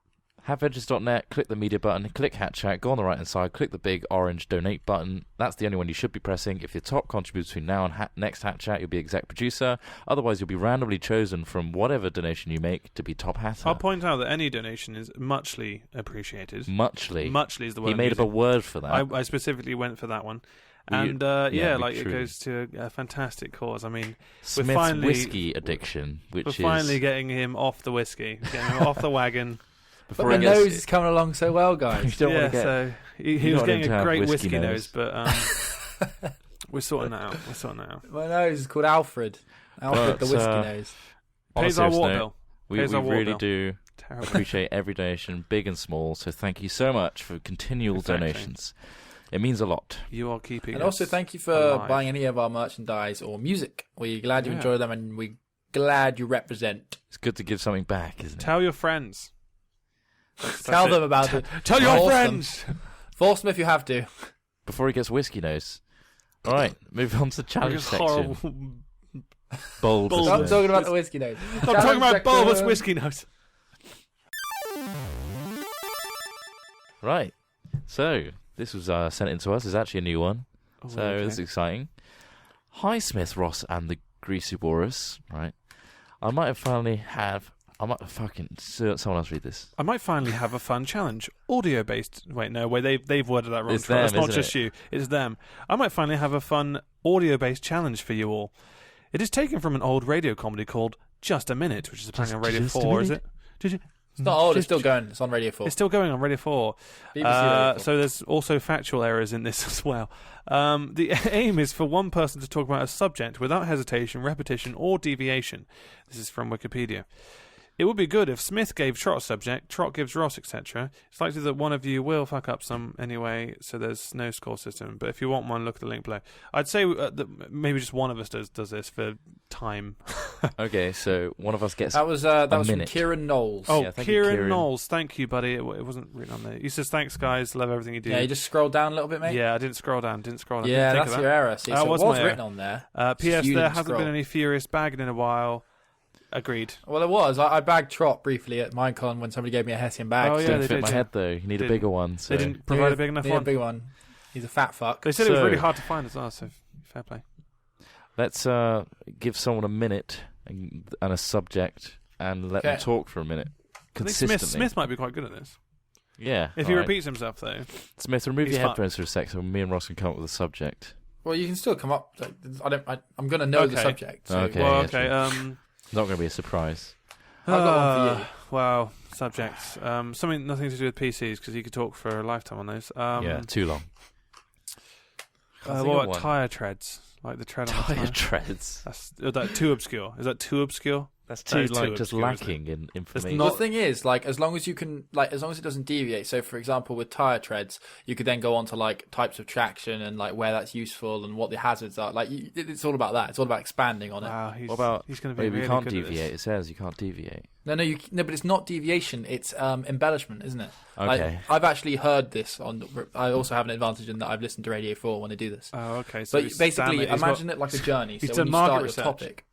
Hatventures.net, click the media button, click Hat Chat, go on the right hand side, click the big orange donate button. That's the only one you should be pressing. If you're top contributor between now and next Hat Chat, you'll be exec producer. Otherwise, you'll be randomly chosen from whatever donation you make to be top hatter. I'll point out that any donation is muchly appreciated. Muchly. Muchly is the word. He made up a word for that. I specifically went for that one. And it goes to a fantastic cause. I mean, Smith's whiskey addiction, which we're finally getting him off the whiskey, getting him off the wagon. But my nose is coming along so well, guys. You don't want to get, so he was getting a great whiskey nose, but we're sorting that out. My nose is called Alfred. Alfred the whiskey nose. Pays our water bill. We really do appreciate every donation, big and small. So thank you so much for continual donations. It means a lot. You are keeping. And also thank you for buying any of our merchandise or music. We're glad you enjoy them, and we're glad you represent. It's good to give something back, isn't it? Tell your friends. Tell them about it. Tell your friends. Force them if you have to. Before he gets whiskey nose. All right, move on to the challenge section. Bold. I'm talking about the whiskey nose. I'm talking about bulbous whiskey nose. Right. So this was sent in to us. It's actually a new one. This is exciting. Hi, Smith, Ross, and the Greasy Walrus. Right. Someone else read this. I might finally have a fun challenge. Audio-based. They've worded that wrong. It's them, It's not just it? you. It's them. I might finally have a fun audio-based challenge for you all. It is taken from an old radio comedy called Just a Minute, which is apparently on Radio 4, is it? It's not old, it's still going. It's on Radio 4. It's still going on Radio 4. BBC Radio 4. So there's also factual errors in this as well. The aim is for one person to talk about a subject without hesitation, repetition, or deviation. This is from Wikipedia. It would be good if Smith gave Trot a subject, Trot gives Ross, etc. It's likely that one of you will fuck up some anyway, so there's no score system. But if you want one, look at the link below. I'd say that maybe just one of us does this for time. Okay, so one of us gets that was from Kieran Knowles. Oh, yeah, Kieran Knowles, thank you, buddy. It wasn't written on there. He says, thanks, guys, love everything you do. Yeah, you just scroll down a little bit, mate. Yeah, I didn't scroll down. Yeah, that's your error. See, so it was written on there. P.S. There hasn't been any furious bagging in a while. Agreed. Well, there was. I bagged Trot briefly at Minecon when somebody gave me a Hessian bag. Oh, yeah, didn't fit my head, though. You need a bigger one. So. They didn't provide a big enough one? A big one. He's a fat fuck. They said it was really hard to find as well, so fair play. Let's give someone a minute and a subject and let them talk for a minute. Consistently. I think Smith might be quite good at this. Yeah. If he repeats himself, though. Smith, remove your headphones for a sec so me and Ross can come up with a subject. Well, you can still come up. I'm going to know the subject. So. Okay. Well, okay. Not going to be a surprise. I've got one for you. Wow, subjects. Nothing to do with PCs because you could talk for a lifetime on those. Yeah, too long. What about tyre treads? Like the tread on the tyre treads. Is that too obscure? Is that too obscure? That's too just lacking in information. The thing is, as long as you can, as long as it doesn't deviate. So, for example, with tire treads, you could then go on to types of traction and where that's useful and what the hazards are. It's all about that. It's all about expanding on it. Wow, he's going to be really good can't at deviate. this. It says you can't deviate. No, but it's not deviation. It's embellishment, isn't it? Okay. I've actually heard this on. I also have an advantage in that I've listened to Radio 4 when they do this. Oh, okay. So but basically, imagine it like a journey. He's so done when you market start research. your topic,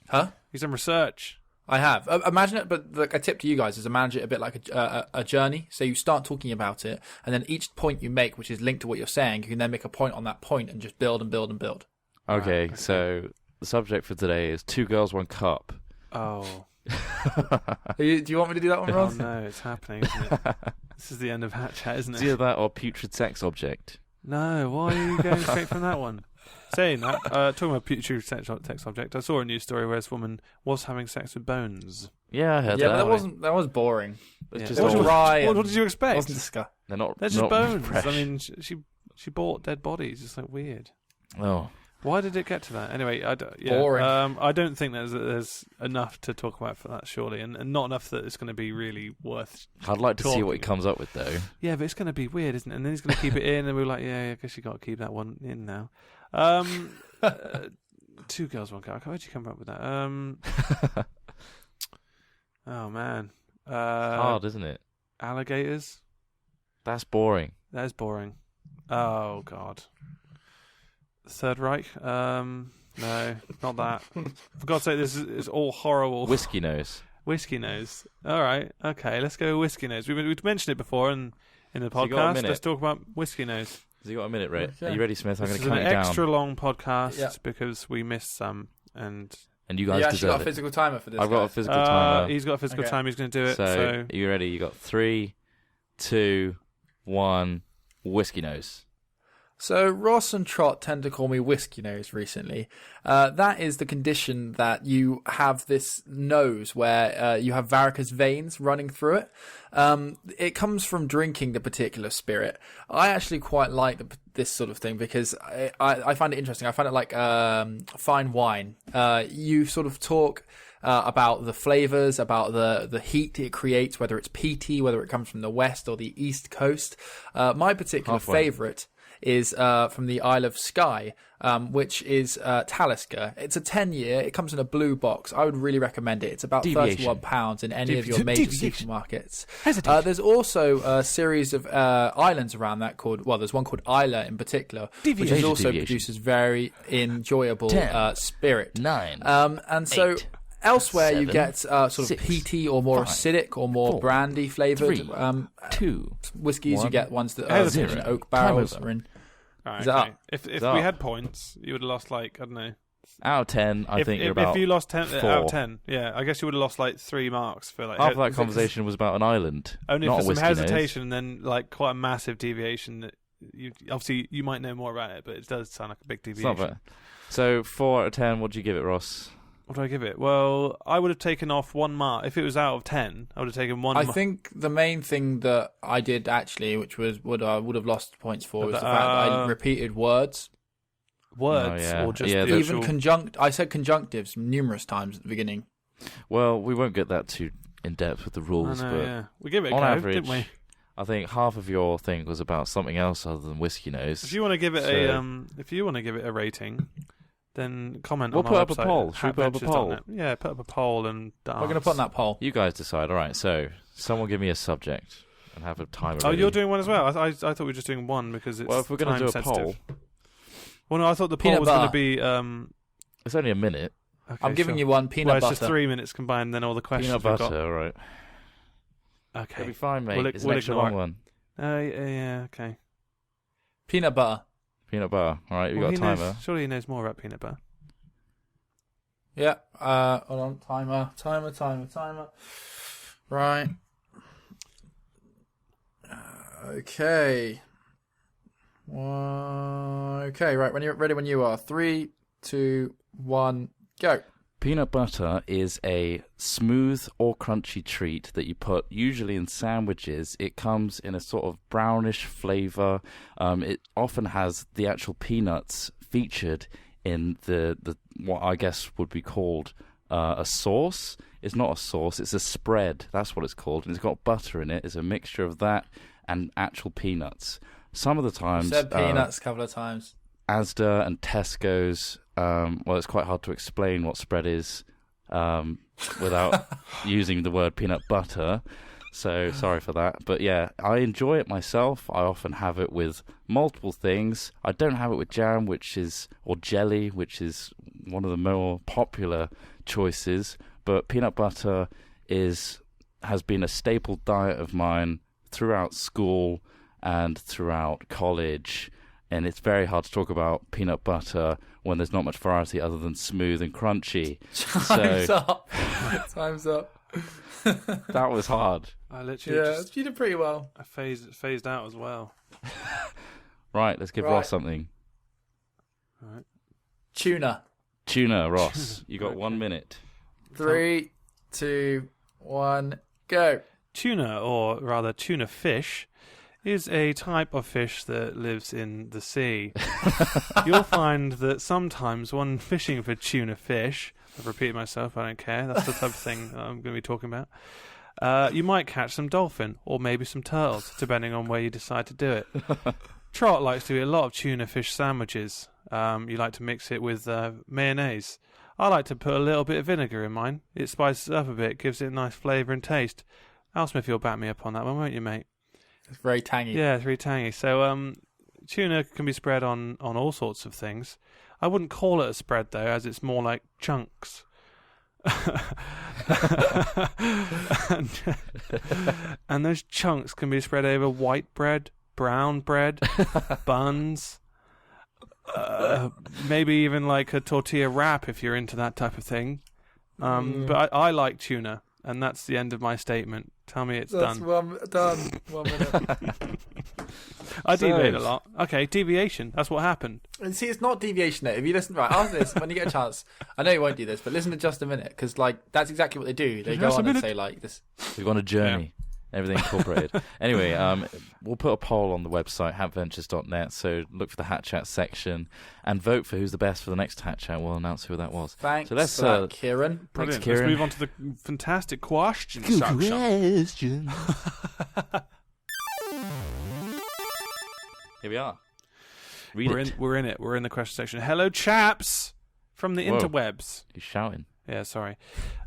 huh? He's done research. I have. Imagine it, but a tip to you guys is imagine it a bit like a journey. So you start talking about it, and then each point you make, which is linked to what you're saying, you can then make a point on that point and just build and build and build. Okay, so the subject for today is 2 girls, 1 cup. Oh. Do you want me to do that one, Ross? Oh, no, it's happening, isn't it? This is the end of Hat Chat, isn't it? It's either that or putrid sex object. No, why are you going straight from that one? Saying that, talking about putrid sex object, I saw a news story where this woman was having sex with bones. Yeah, I heard that. Yeah, but that was boring. Yeah. Just dry. What did you expect? It wasn't disgusting. They're just bones. Fresh. I mean, she bought dead bodies. It's weird. Oh. Why did it get to that? Anyway, boring. I don't think there's enough to talk about for that, surely, and not enough that it's going to be really worth. I'd like to see what he comes up with, though. Yeah, but it's going to be weird, isn't it? And then he's going to keep it in, and we're like, yeah, I guess you got to keep that one in now. 2 girls, 1 cup. Where'd you come up with that? Oh man, hard, isn't it? Alligators. That's boring. That is boring. Oh god. Third Reich. No, not that. For God's sake, this is all horrible. Whiskey nose. Whiskey nose. All right. Okay, let's go with whiskey nose. We've mentioned it before in the So you got a podcast. minute? Let's talk about whiskey nose. Has you got a minute, Ray? Okay. Are you ready, Smith? I'm This going is to an count you extra down. long podcast Yeah. because we missed some, and And you You guys actually deserve got a it. physical timer for this. I've got a guys. physical timer. he's got a physical Okay. time. He's going to do it. So, So are you ready? You got 3, 2, 1. Whiskey nose. So Ross and Trot tend to call me whiskey nose recently. That is the condition that you have this nose where you have varicose veins running through it. It comes from drinking the particular spirit. I actually quite like this sort of thing because I find it interesting. I find it like fine wine. You sort of talk about the flavors, about the heat it creates, whether it's peaty, whether it comes from the west or the east coast. My particular favorite is from the Isle of Skye, which is Talisker. It's a 10-year. It comes in a blue box. I would really recommend it. It's about £31 in any of your major supermarkets. There's also a series of islands around that there's one called Isla in particular, which also produces very enjoyable 10, spirit. 9, and so 8, elsewhere 7, you get sort of 6, peaty or more 5, acidic or more 4, brandy flavoured 3, 2, whiskies. 1, You get ones that are 0. in oak barrels Time or in. all right, Is that okay. up? If Is we up. had points, you would have lost like, I don't know. out of 10, I think you're about if you lost 10 4. out of 10, yeah, I guess you would have lost like 3 marks for like Half of that conversation was about an island, only not for a some whiskey hesitation and then like quite a massive deviation that you might know more about it, but it does sound like a big nose. It's deviation. not bad. So 4 out of 10. What do you give it, Ross? What do I give it? Well, I would have taken off 1 mark. If it was out of 10, I would have taken 1 I mark. think the main thing that I did actually, which was what I would have lost points for, was the fact that I repeated words. Words Oh, yeah. or just Yeah, the Even actual... I said conjunctives numerous times at the beginning. Well, we won't get that too in depth with the I rules, know, but yeah. We give it a on go, average, didn't we? I think half of your thing was about something else other than whiskey nose. If you want to give it a rating, then comment on We'll our put up a website, poll. Should we put up a poll? hatventures.net. Yeah, put up a poll and We're going to put on that poll. You guys decide. All right, so someone give me a subject and have a timer. Oh, ready. you're doing one as well. I thought we were just doing one because it's Well, if we're going to do a time-sensitive. poll, Well, no, I thought the poll Peanut was going to butter. be. it's only a minute. Okay, I'm giving sure. you one peanut Well, it's butter. just 3 minutes combined, then all the questions Peanut we've butter, all right. got. It'll Okay. be fine, mate. We'll it's an we'll extra ignore long it. one. Yeah, okay. Peanut butter. Peanut butter. All right, we Well, got a he timer. knows, surely he knows more about peanut butter. Yeah. Hold on. Timer. Right. Okay. Okay. Right. When you're ready, when you are. 3, 2, 1, go. Peanut butter is a smooth or crunchy treat that you put usually in sandwiches. It comes in a sort of brownish flavour. It often has the actual peanuts featured in the what I guess would be called a sauce. It's not a sauce, it's a spread. That's what it's called. And it's got butter in it. It's a mixture of that and actual peanuts. Some of the times... Said peanuts a couple of times. Asda and Tesco's, well, it's quite hard to explain what spread is without using the word peanut butter. So sorry for that. But yeah, I enjoy it myself. I often have it with multiple things. I don't have it with jam, or jelly, which is one of the more popular choices. But peanut butter has been a staple diet of mine throughout school and throughout college. And it's very hard to talk about peanut butter when there's not much variety other than smooth and crunchy. Time's up. Time's up. That was hard. I literally Yeah, just you did pretty well. I phased out as well. Right, let's give Right. Ross something. All right. Tuna. Ross. You got Okay. 1 minute. 3, 2, 1, go. Tuna, or rather tuna fish, is a type of fish that lives in the sea. You'll find that sometimes when fishing for tuna fish, I've repeated myself, I don't care, that's the type of thing that I'm going to be talking about, you might catch some dolphin, or maybe some turtles, depending on where you decide to do it. Trot likes to eat a lot of tuna fish sandwiches. You like to mix it with mayonnaise. I like to put a little bit of vinegar in mine. It spices it up a bit, gives it a nice flavour and taste. Al Smith, you'll back me up on that one, won't you, mate? It's very tangy. Yeah, it's really tangy. So, Tuna can be spread on all sorts of things. I wouldn't call it a spread, though, as it's more like chunks. and those chunks can be spread over white bread, brown bread, buns, maybe even like a tortilla wrap if you're into that type of thing. But I like tuna, and that's the end of my statement. Tell me it's done. Done. 1 minute. I deviate a lot. Okay, deviation. That's what happened. And see, it's not deviation. If you listen, right, after this, when you get a chance, I know you won't do this, but listen to Just a Minute, because like that's exactly what they do. They go on and say like this. We go on a journey. Yeah. Everything incorporated. Anyway, we'll put a poll on the website, hatventures.net, so look for the Hat Chat section and vote for who's the best for the next Hat Chat. We'll announce who that was. Thanks for that, Kieran. Brilliant. Thanks, Kieran. Let's move on to the fantastic question section. Here we are. We're in it. We're in the question section. Hello, chaps from the interwebs. He's shouting. Yeah, sorry.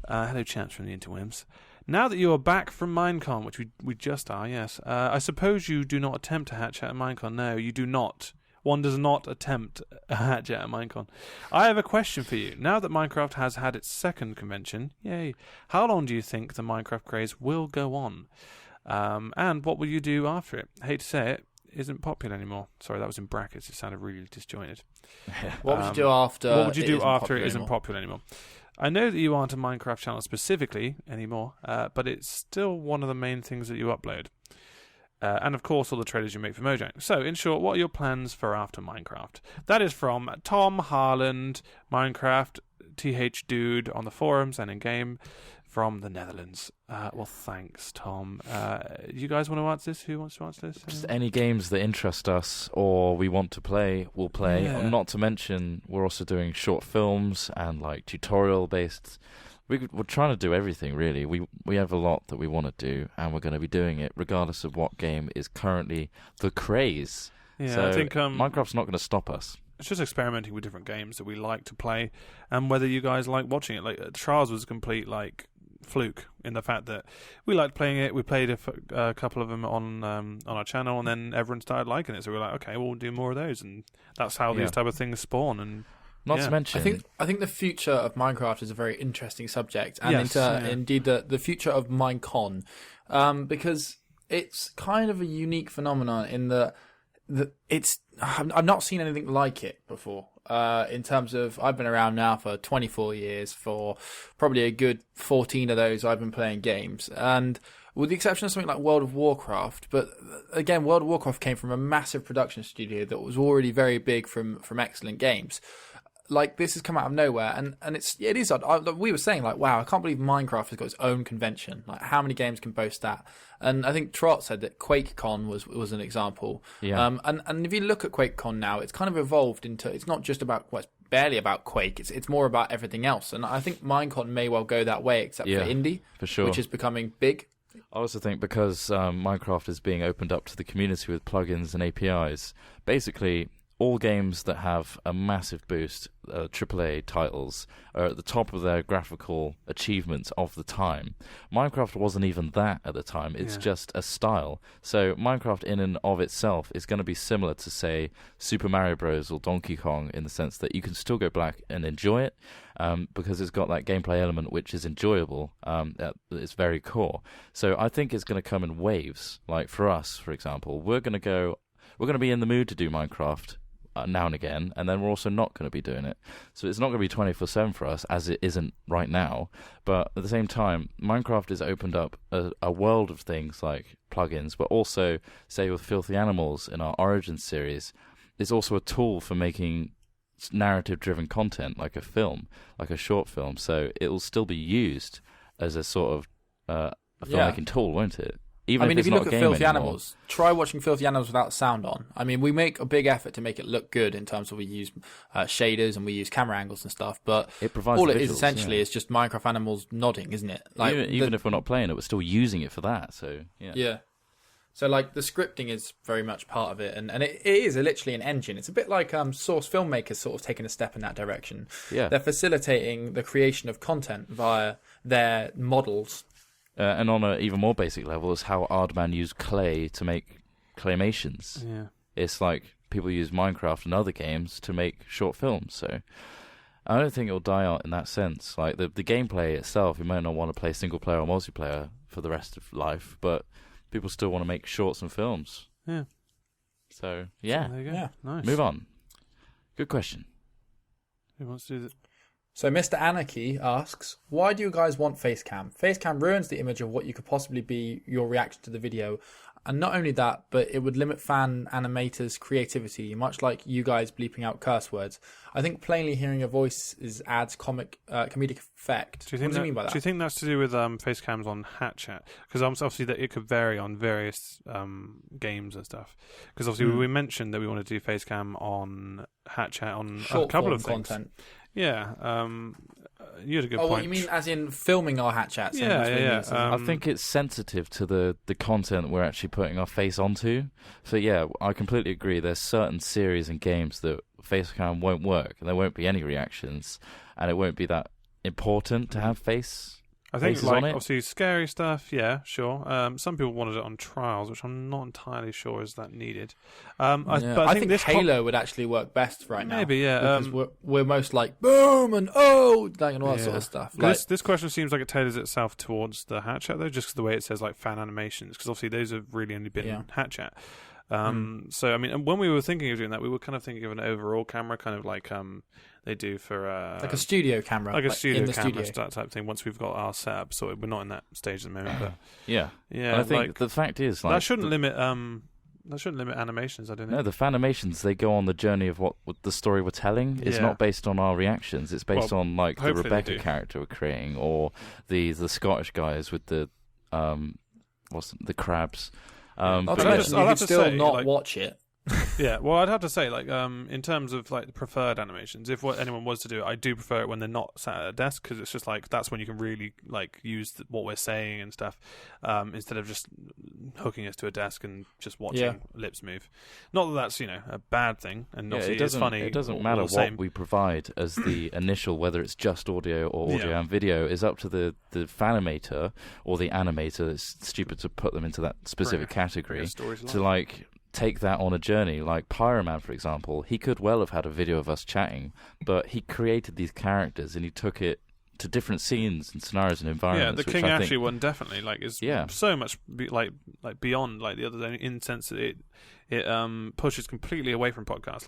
Hello, chaps from the interwebs. Now that you are back from Minecon, which we just are, yes, I suppose you do not attempt a hat chat at Minecon. No, you do not. One does not attempt a hat chat at Minecon. I have a question for you. Now that Minecraft has had its second convention, yay, how long do you think the Minecraft craze will go on? And what will you do after it? Hate to say it, isn't popular anymore. Sorry, that was in brackets. It sounded really disjointed. What would you do after? What would you do after it isn't popular anymore? I know that you aren't a Minecraft channel specifically anymore, but it's still one of the main things that you upload. And of course, all the trailers you make for Mojang. So, in short, what are your plans for after Minecraft? That is from Tom Harland, Minecraft, TH Dude on the forums and in game from the Netherlands. Well, thanks, Tom. You guys want to answer this? Who wants to answer this? Just any games that interest us or we want to play, we'll play. Yeah. Not to mention, we're also doing short films and like tutorial-based. We're trying to do everything, really. We have a lot that we want to do, and we're going to be doing it regardless of what game is currently the craze. Yeah, so I think Minecraft's not going to stop us. It's just experimenting with different games that we like to play, and whether you guys like watching it. Like Trials was a complete fluke in the fact that we liked playing it. We played a couple of them on our channel, and then everyone started liking it. So we were like, okay, we'll do more of those, and that's how these type of things spawn. And not to mention, I think the future of Minecraft is a very interesting subject, and indeed the future of Minecon, because it's kind of a unique phenomenon in that I've not seen anything like it before. In terms of, I've been around now for 24 years. For probably a good 14 of those, I've been playing games, and with the exception of something like World of Warcraft. But again, World of Warcraft came from a massive production studio that was already very big from excellent games. Like, this has come out of nowhere, and it is odd. We were saying, like, wow, I can't believe Minecraft has got its own convention. Like, how many games can boast that? And I think Trot said that QuakeCon was an example. Yeah. And if you look at QuakeCon now, it's kind of evolved into, it's not just about, well, it's barely about Quake. It's more about everything else. And I think Minecon may well go that way, except for indie, for sure, which is becoming big. I also think because Minecraft is being opened up to the community with plugins and APIs, basically all games that have a massive boost, AAA titles, are at the top of their graphical achievements of the time. Minecraft wasn't even that at the time. It's just a style. So Minecraft in and of itself is going to be similar to, say, Super Mario Bros. Or Donkey Kong, in the sense that you can still go back and enjoy it because it's got that gameplay element which is enjoyable at its very core. So I think it's going to come in waves. Like for us, for example, we're going to be in the mood to do Minecraft now and again, and then we're also not going to be doing it. So it's not going to be 24/7 for us, as it isn't right now. But at the same time, Minecraft has opened up a world of things like plugins, but also, say, with Filthy Animals in our Origins series, it's also a tool for making narrative-driven content, like a film, like a short film. So it will still be used as a sort of a filmmaking tool, won't it? Even if you look at Filthy anymore. Animals, try watching Filthy Animals without sound on. I mean, we make a big effort to make it look good in terms of we use shaders and we use camera angles and stuff, but it provides all it visuals, is essentially is just Minecraft animals nodding, isn't it? Like even if we're not playing it, we're still using it for that. So yeah. So like the scripting is very much part of it, and it is literally an engine. It's a bit like Source filmmakers sort of taking a step in that direction. Yeah, they're facilitating the creation of content via their models. And on an even more basic level is how Aardman used clay to make claymations. Yeah. It's like people use Minecraft and other games to make short films. So I don't think it'll die out in that sense. Like the gameplay itself, you might not want to play single player or multiplayer for the rest of life, but people still want to make shorts and films. Yeah. So yeah, There you go. Yeah. Nice. move on. Good question. Who wants to do that? So Mr. Anarchy asks, why do you guys want Facecam? Facecam ruins the image of what you could possibly be your reaction to the video. And not only that, but it would limit fan animators' creativity, much like you guys bleeping out curse words. I think plainly hearing a voice adds comedic effect. What do you mean by that? Do you think that's to do with face cams on HatChat? Because obviously that it could vary on various games and stuff. Because obviously we mentioned that we want to do face cam on HatChat on a couple of things. Content. Yeah, you had a good point. Oh, what you mean as in filming our hat chats? Yeah. I think it's sensitive to the content we're actually putting our face onto. So yeah, I completely agree. There's certain series and games that facecam won't work, and there won't be any reactions, and it won't be that important to have faces on it. Obviously scary stuff, yeah, sure. Some people wanted it on trials, which I'm not entirely sure is that needed. But I think this Halo would actually work best right now. Maybe, yeah. Because we're most like boom and oh, like, and all that sort of stuff. This question seems like it tailors itself towards the HatChat though, just the way it says like fan animations, because obviously those have really only been in HatChat. So I mean, when we were thinking of doing that, we were kind of thinking of an overall camera, kind of like they do for like a studio camera, like a studio in the camera studio. type thing. Once we've got our setup, so we're not in that stage at the moment. But yeah. And I think the fact is like that shouldn't limit animations. I don't think. No, the fanimations, they go on the journey of what the story we're telling. It's not based on our reactions. It's based on like the Rebecca character we're creating, or the Scottish guys with the the crabs. You could still not watch it. Yeah, well, I'd have to say, like, in terms of like the preferred animations, if anyone was to do it, I do prefer it when they're not sat at a desk, because it's just like that's when you can really like use what we're saying and stuff, instead of just hooking us to a desk and just watching lips move. Not that that's a bad thing, and obviously it's funny. It doesn't matter what we provide as the initial, whether it's just audio or audio and video, is up to the fanimator or the animator. It's stupid to put them into that specific category to like take that on a journey. Like Pyroman, for example, he could well have had a video of us chatting, but he created these characters and he took it to different scenes and scenarios and environments. Yeah, the King Ashley one definitely is so much beyond like the other, in the sense that it pushes completely away from podcasts.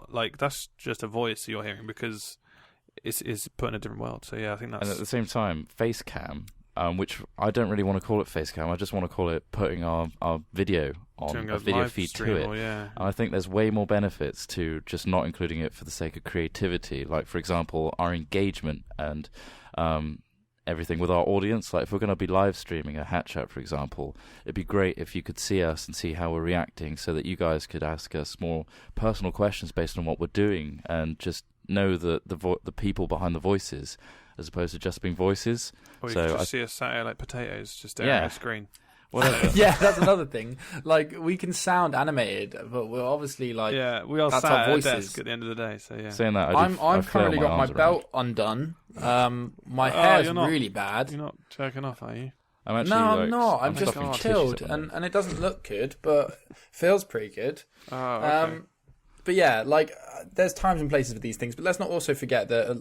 Like that's just a voice you're hearing because it's put in a different world. So yeah, I think that's. And at the same time, Facecam, which I don't really want to call it Facecam. I just want to call it putting our video on a video feed to it. And I think there's way more benefits to just not including it for the sake of creativity. Like, for example, our engagement and everything with our audience. Like, if we're going to be live streaming a hat chat, for example, it'd be great if you could see us and see how we're reacting, so that you guys could ask us more personal questions based on what we're doing, and just know the people behind the voices, as opposed to just being voices. Or you could just see us sat here like potatoes, just staring at a screen. Yeah, that's another thing. Like, we can sound animated, but we're obviously like, we all that's sat our at a voices. desk at the end of the day. So yeah, saying that, I've currently got my belt undone. My hair's really bad. You're not jerking off, are you? I'm actually, I'm not. I'm just stuffing chilled, tissues and it doesn't look good, but feels pretty good. Oh, okay. But yeah, like there's times and places for these things. But let's not also forget that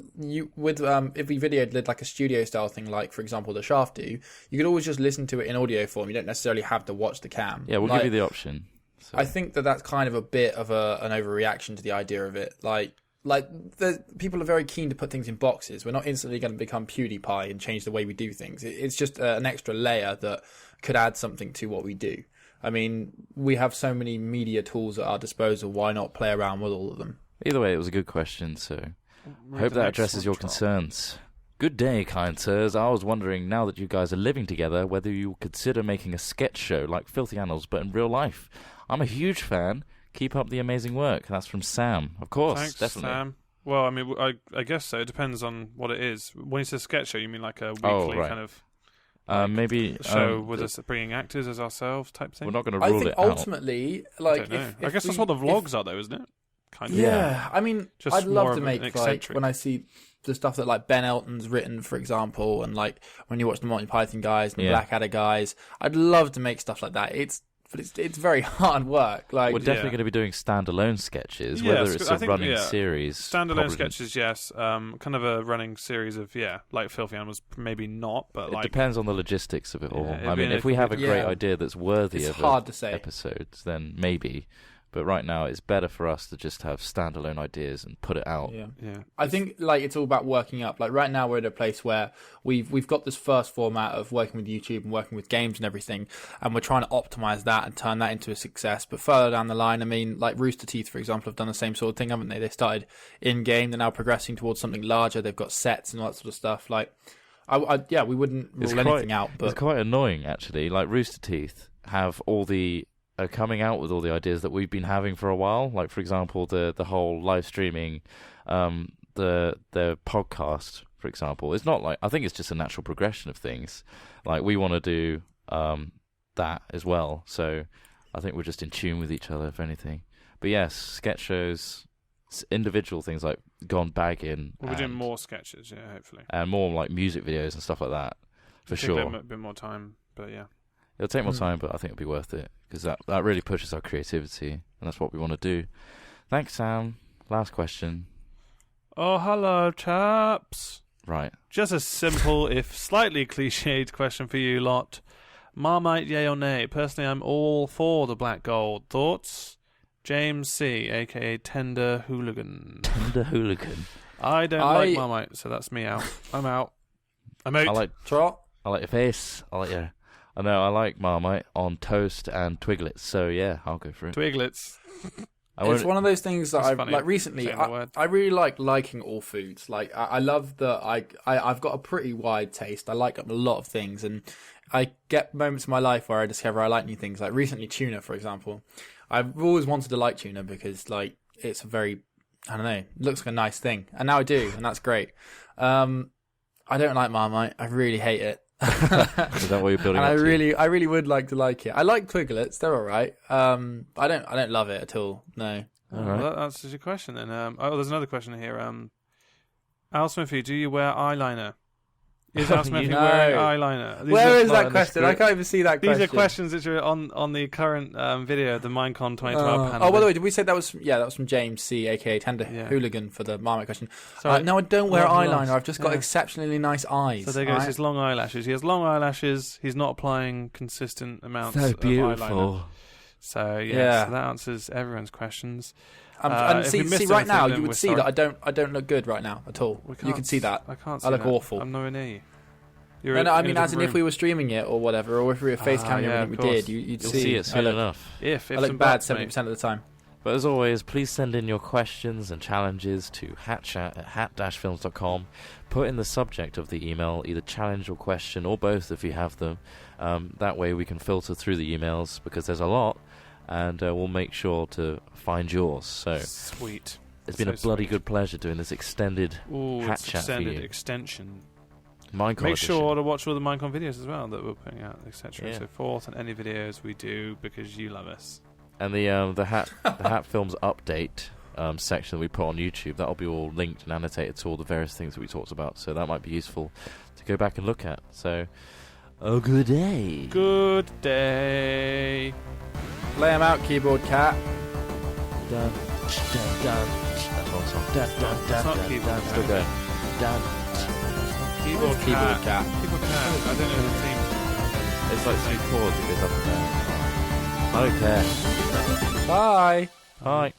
if we did like a studio style thing, like for example the Shaft do, you could always just listen to it in audio form. You don't necessarily have to watch the cam. Yeah, we'll give you the option. So. I think that's kind of a bit of an overreaction to the idea of it. Like people are very keen to put things in boxes. We're not instantly going to become PewDiePie and change the way we do things. It's just an extra layer that could add something to what we do. I mean, we have so many media tools at our disposal. Why not play around with all of them? Either way, it was a good question, so I hope that addresses your concerns. Good day, kind sirs. I was wondering, now that you guys are living together, whether you would consider making a sketch show like Filthy Animals, but in real life. I'm a huge fan. Keep up the amazing work. That's from Sam. Of course, thanks, definitely. Sam. Well, I mean, I guess so. It depends on what it is. When you say sketch show, you mean like a weekly kind of... maybe show with us bringing actors as ourselves type thing. We're not going to rule it out. Ultimately, like, I guess that's what the vlogs are, though, isn't it? Kind of. Yeah, I mean, just I'd love to make like when I see the stuff that like Ben Elton's written, for example, and like when you watch the Monty Python guys and the Blackadder guys, I'd love to make stuff like that. but it's very hard work. Like we're definitely going to be doing standalone sketches, whether it's a running series. Standalone probably. sketches, yes. Kind of a running series of like Filthy Animals, maybe not, but it depends on the logistics of it all. Yeah, I mean, if we have a great Yeah. idea that's worthy It's of hard to say. episodes, then maybe. But right now, it's better for us to just have standalone ideas and put it out. Yeah. I think like it's all about working up. Like right now, we're at a place where we've got this first format of working with YouTube and working with games and everything, and we're trying to optimize that and turn that into a success. But further down the line, I mean, like Rooster Teeth, for example, have done the same sort of thing, haven't they? They started in game, they're now progressing towards something larger. They've got sets and all that sort of stuff. Like, we wouldn't rule anything out. But it's quite annoying actually. Like Rooster Teeth are coming out with all the ideas that we've been having for a while. Like, for example, the whole live streaming, the podcast, for example. It's not like, I think it's just a natural progression of things. Like, we want to do that as well. So I think we're just in tune with each other, if anything. But yes, sketch shows, individual things like Gone Bagging. We'll be doing more sketches, yeah, hopefully. And more like music videos and stuff like that, for sure. A bit more time, but yeah. It'll take more time, but I think it'll be worth it, because that really pushes our creativity, and that's what we want to do. Thanks, Sam. Last question. Oh, hello, chaps. Right. Just a simple, if slightly cliched question for you lot. Marmite, yay or nay? Personally, I'm all for the black gold. Thoughts? James C., a.k.a. Tender Hooligan. Tender Hooligan. I don't like Marmite, so that's me out. I'm out. I'm out. I like Trot. I like your face. I like your... I know, I like Marmite on toast and Twiglets, so yeah, I'll go for it. Twiglets. It's one of those things that I've funny, like recently. I really like liking all foods. Like I love that I've got a pretty wide taste. I like a lot of things, and I get moments in my life where I discover I like new things. Like recently, tuna, for example. I've always wanted to like tuna because like it's a very, I don't know, looks like a nice thing, and now I do, and that's great. I don't like Marmite. I really hate it. Is that what you're building and up to? I really would like to like it. I like Twiglets; they're all right. I don't love it at all. No. All right. Well, that answers your question then. There's another question here. Al Smithy, do you wear eyeliner? Is Al Smithy wearing eyeliner? Where is that question? I can't even see that question. These are questions that are on the current video, the Minecon 2012 panel. Oh, by the way, did we say that was from James C, aka Tender Hooligan, for the Marmite question? Sorry, no, I don't wear eyeliner. I've just got exceptionally nice eyes. So there goes his long eyelashes. He has long eyelashes. He's not applying consistent amounts of eyeliner. So so that answers everyone's questions. And see right now, you would see that I don't look good right now at all. You can see that. I can't see I look that. awful. I'm nowhere near you. No, I mean, as in if we were streaming it or whatever, or if we were face camming everything we did, you'd see it soon enough. I look bad 70% of the time. But as always, please send in your questions and challenges to hatchat@hat-films.com. Put in the subject of the email either challenge or question, or both if you have them. That way we can filter through the emails, because there's a lot, and we'll make sure to find yours. So sweet. It's been a bloody good pleasure doing this extended Hat Chat for you. Extension. Minecon Make edition. sure to watch all the Minecon videos as well that we're putting out, etc. So forth, and any videos we do because you love us. And the Hat Films update section that we put on YouTube, that'll be all linked and annotated to all the various things that we talked about. So that might be useful to go back and look at. So, good day. Good day. Lay 'em out, keyboard cat. Dun, dun, dun. That's one song. Dun, dun, dun, It's not dun, keyboard dun. cat. Still going. Dun. Keyboard Keyboard cat. Keyboard cat. I don't know the theme. It's like 3 chords. It goes up and down. I don't care. Bye. Bye.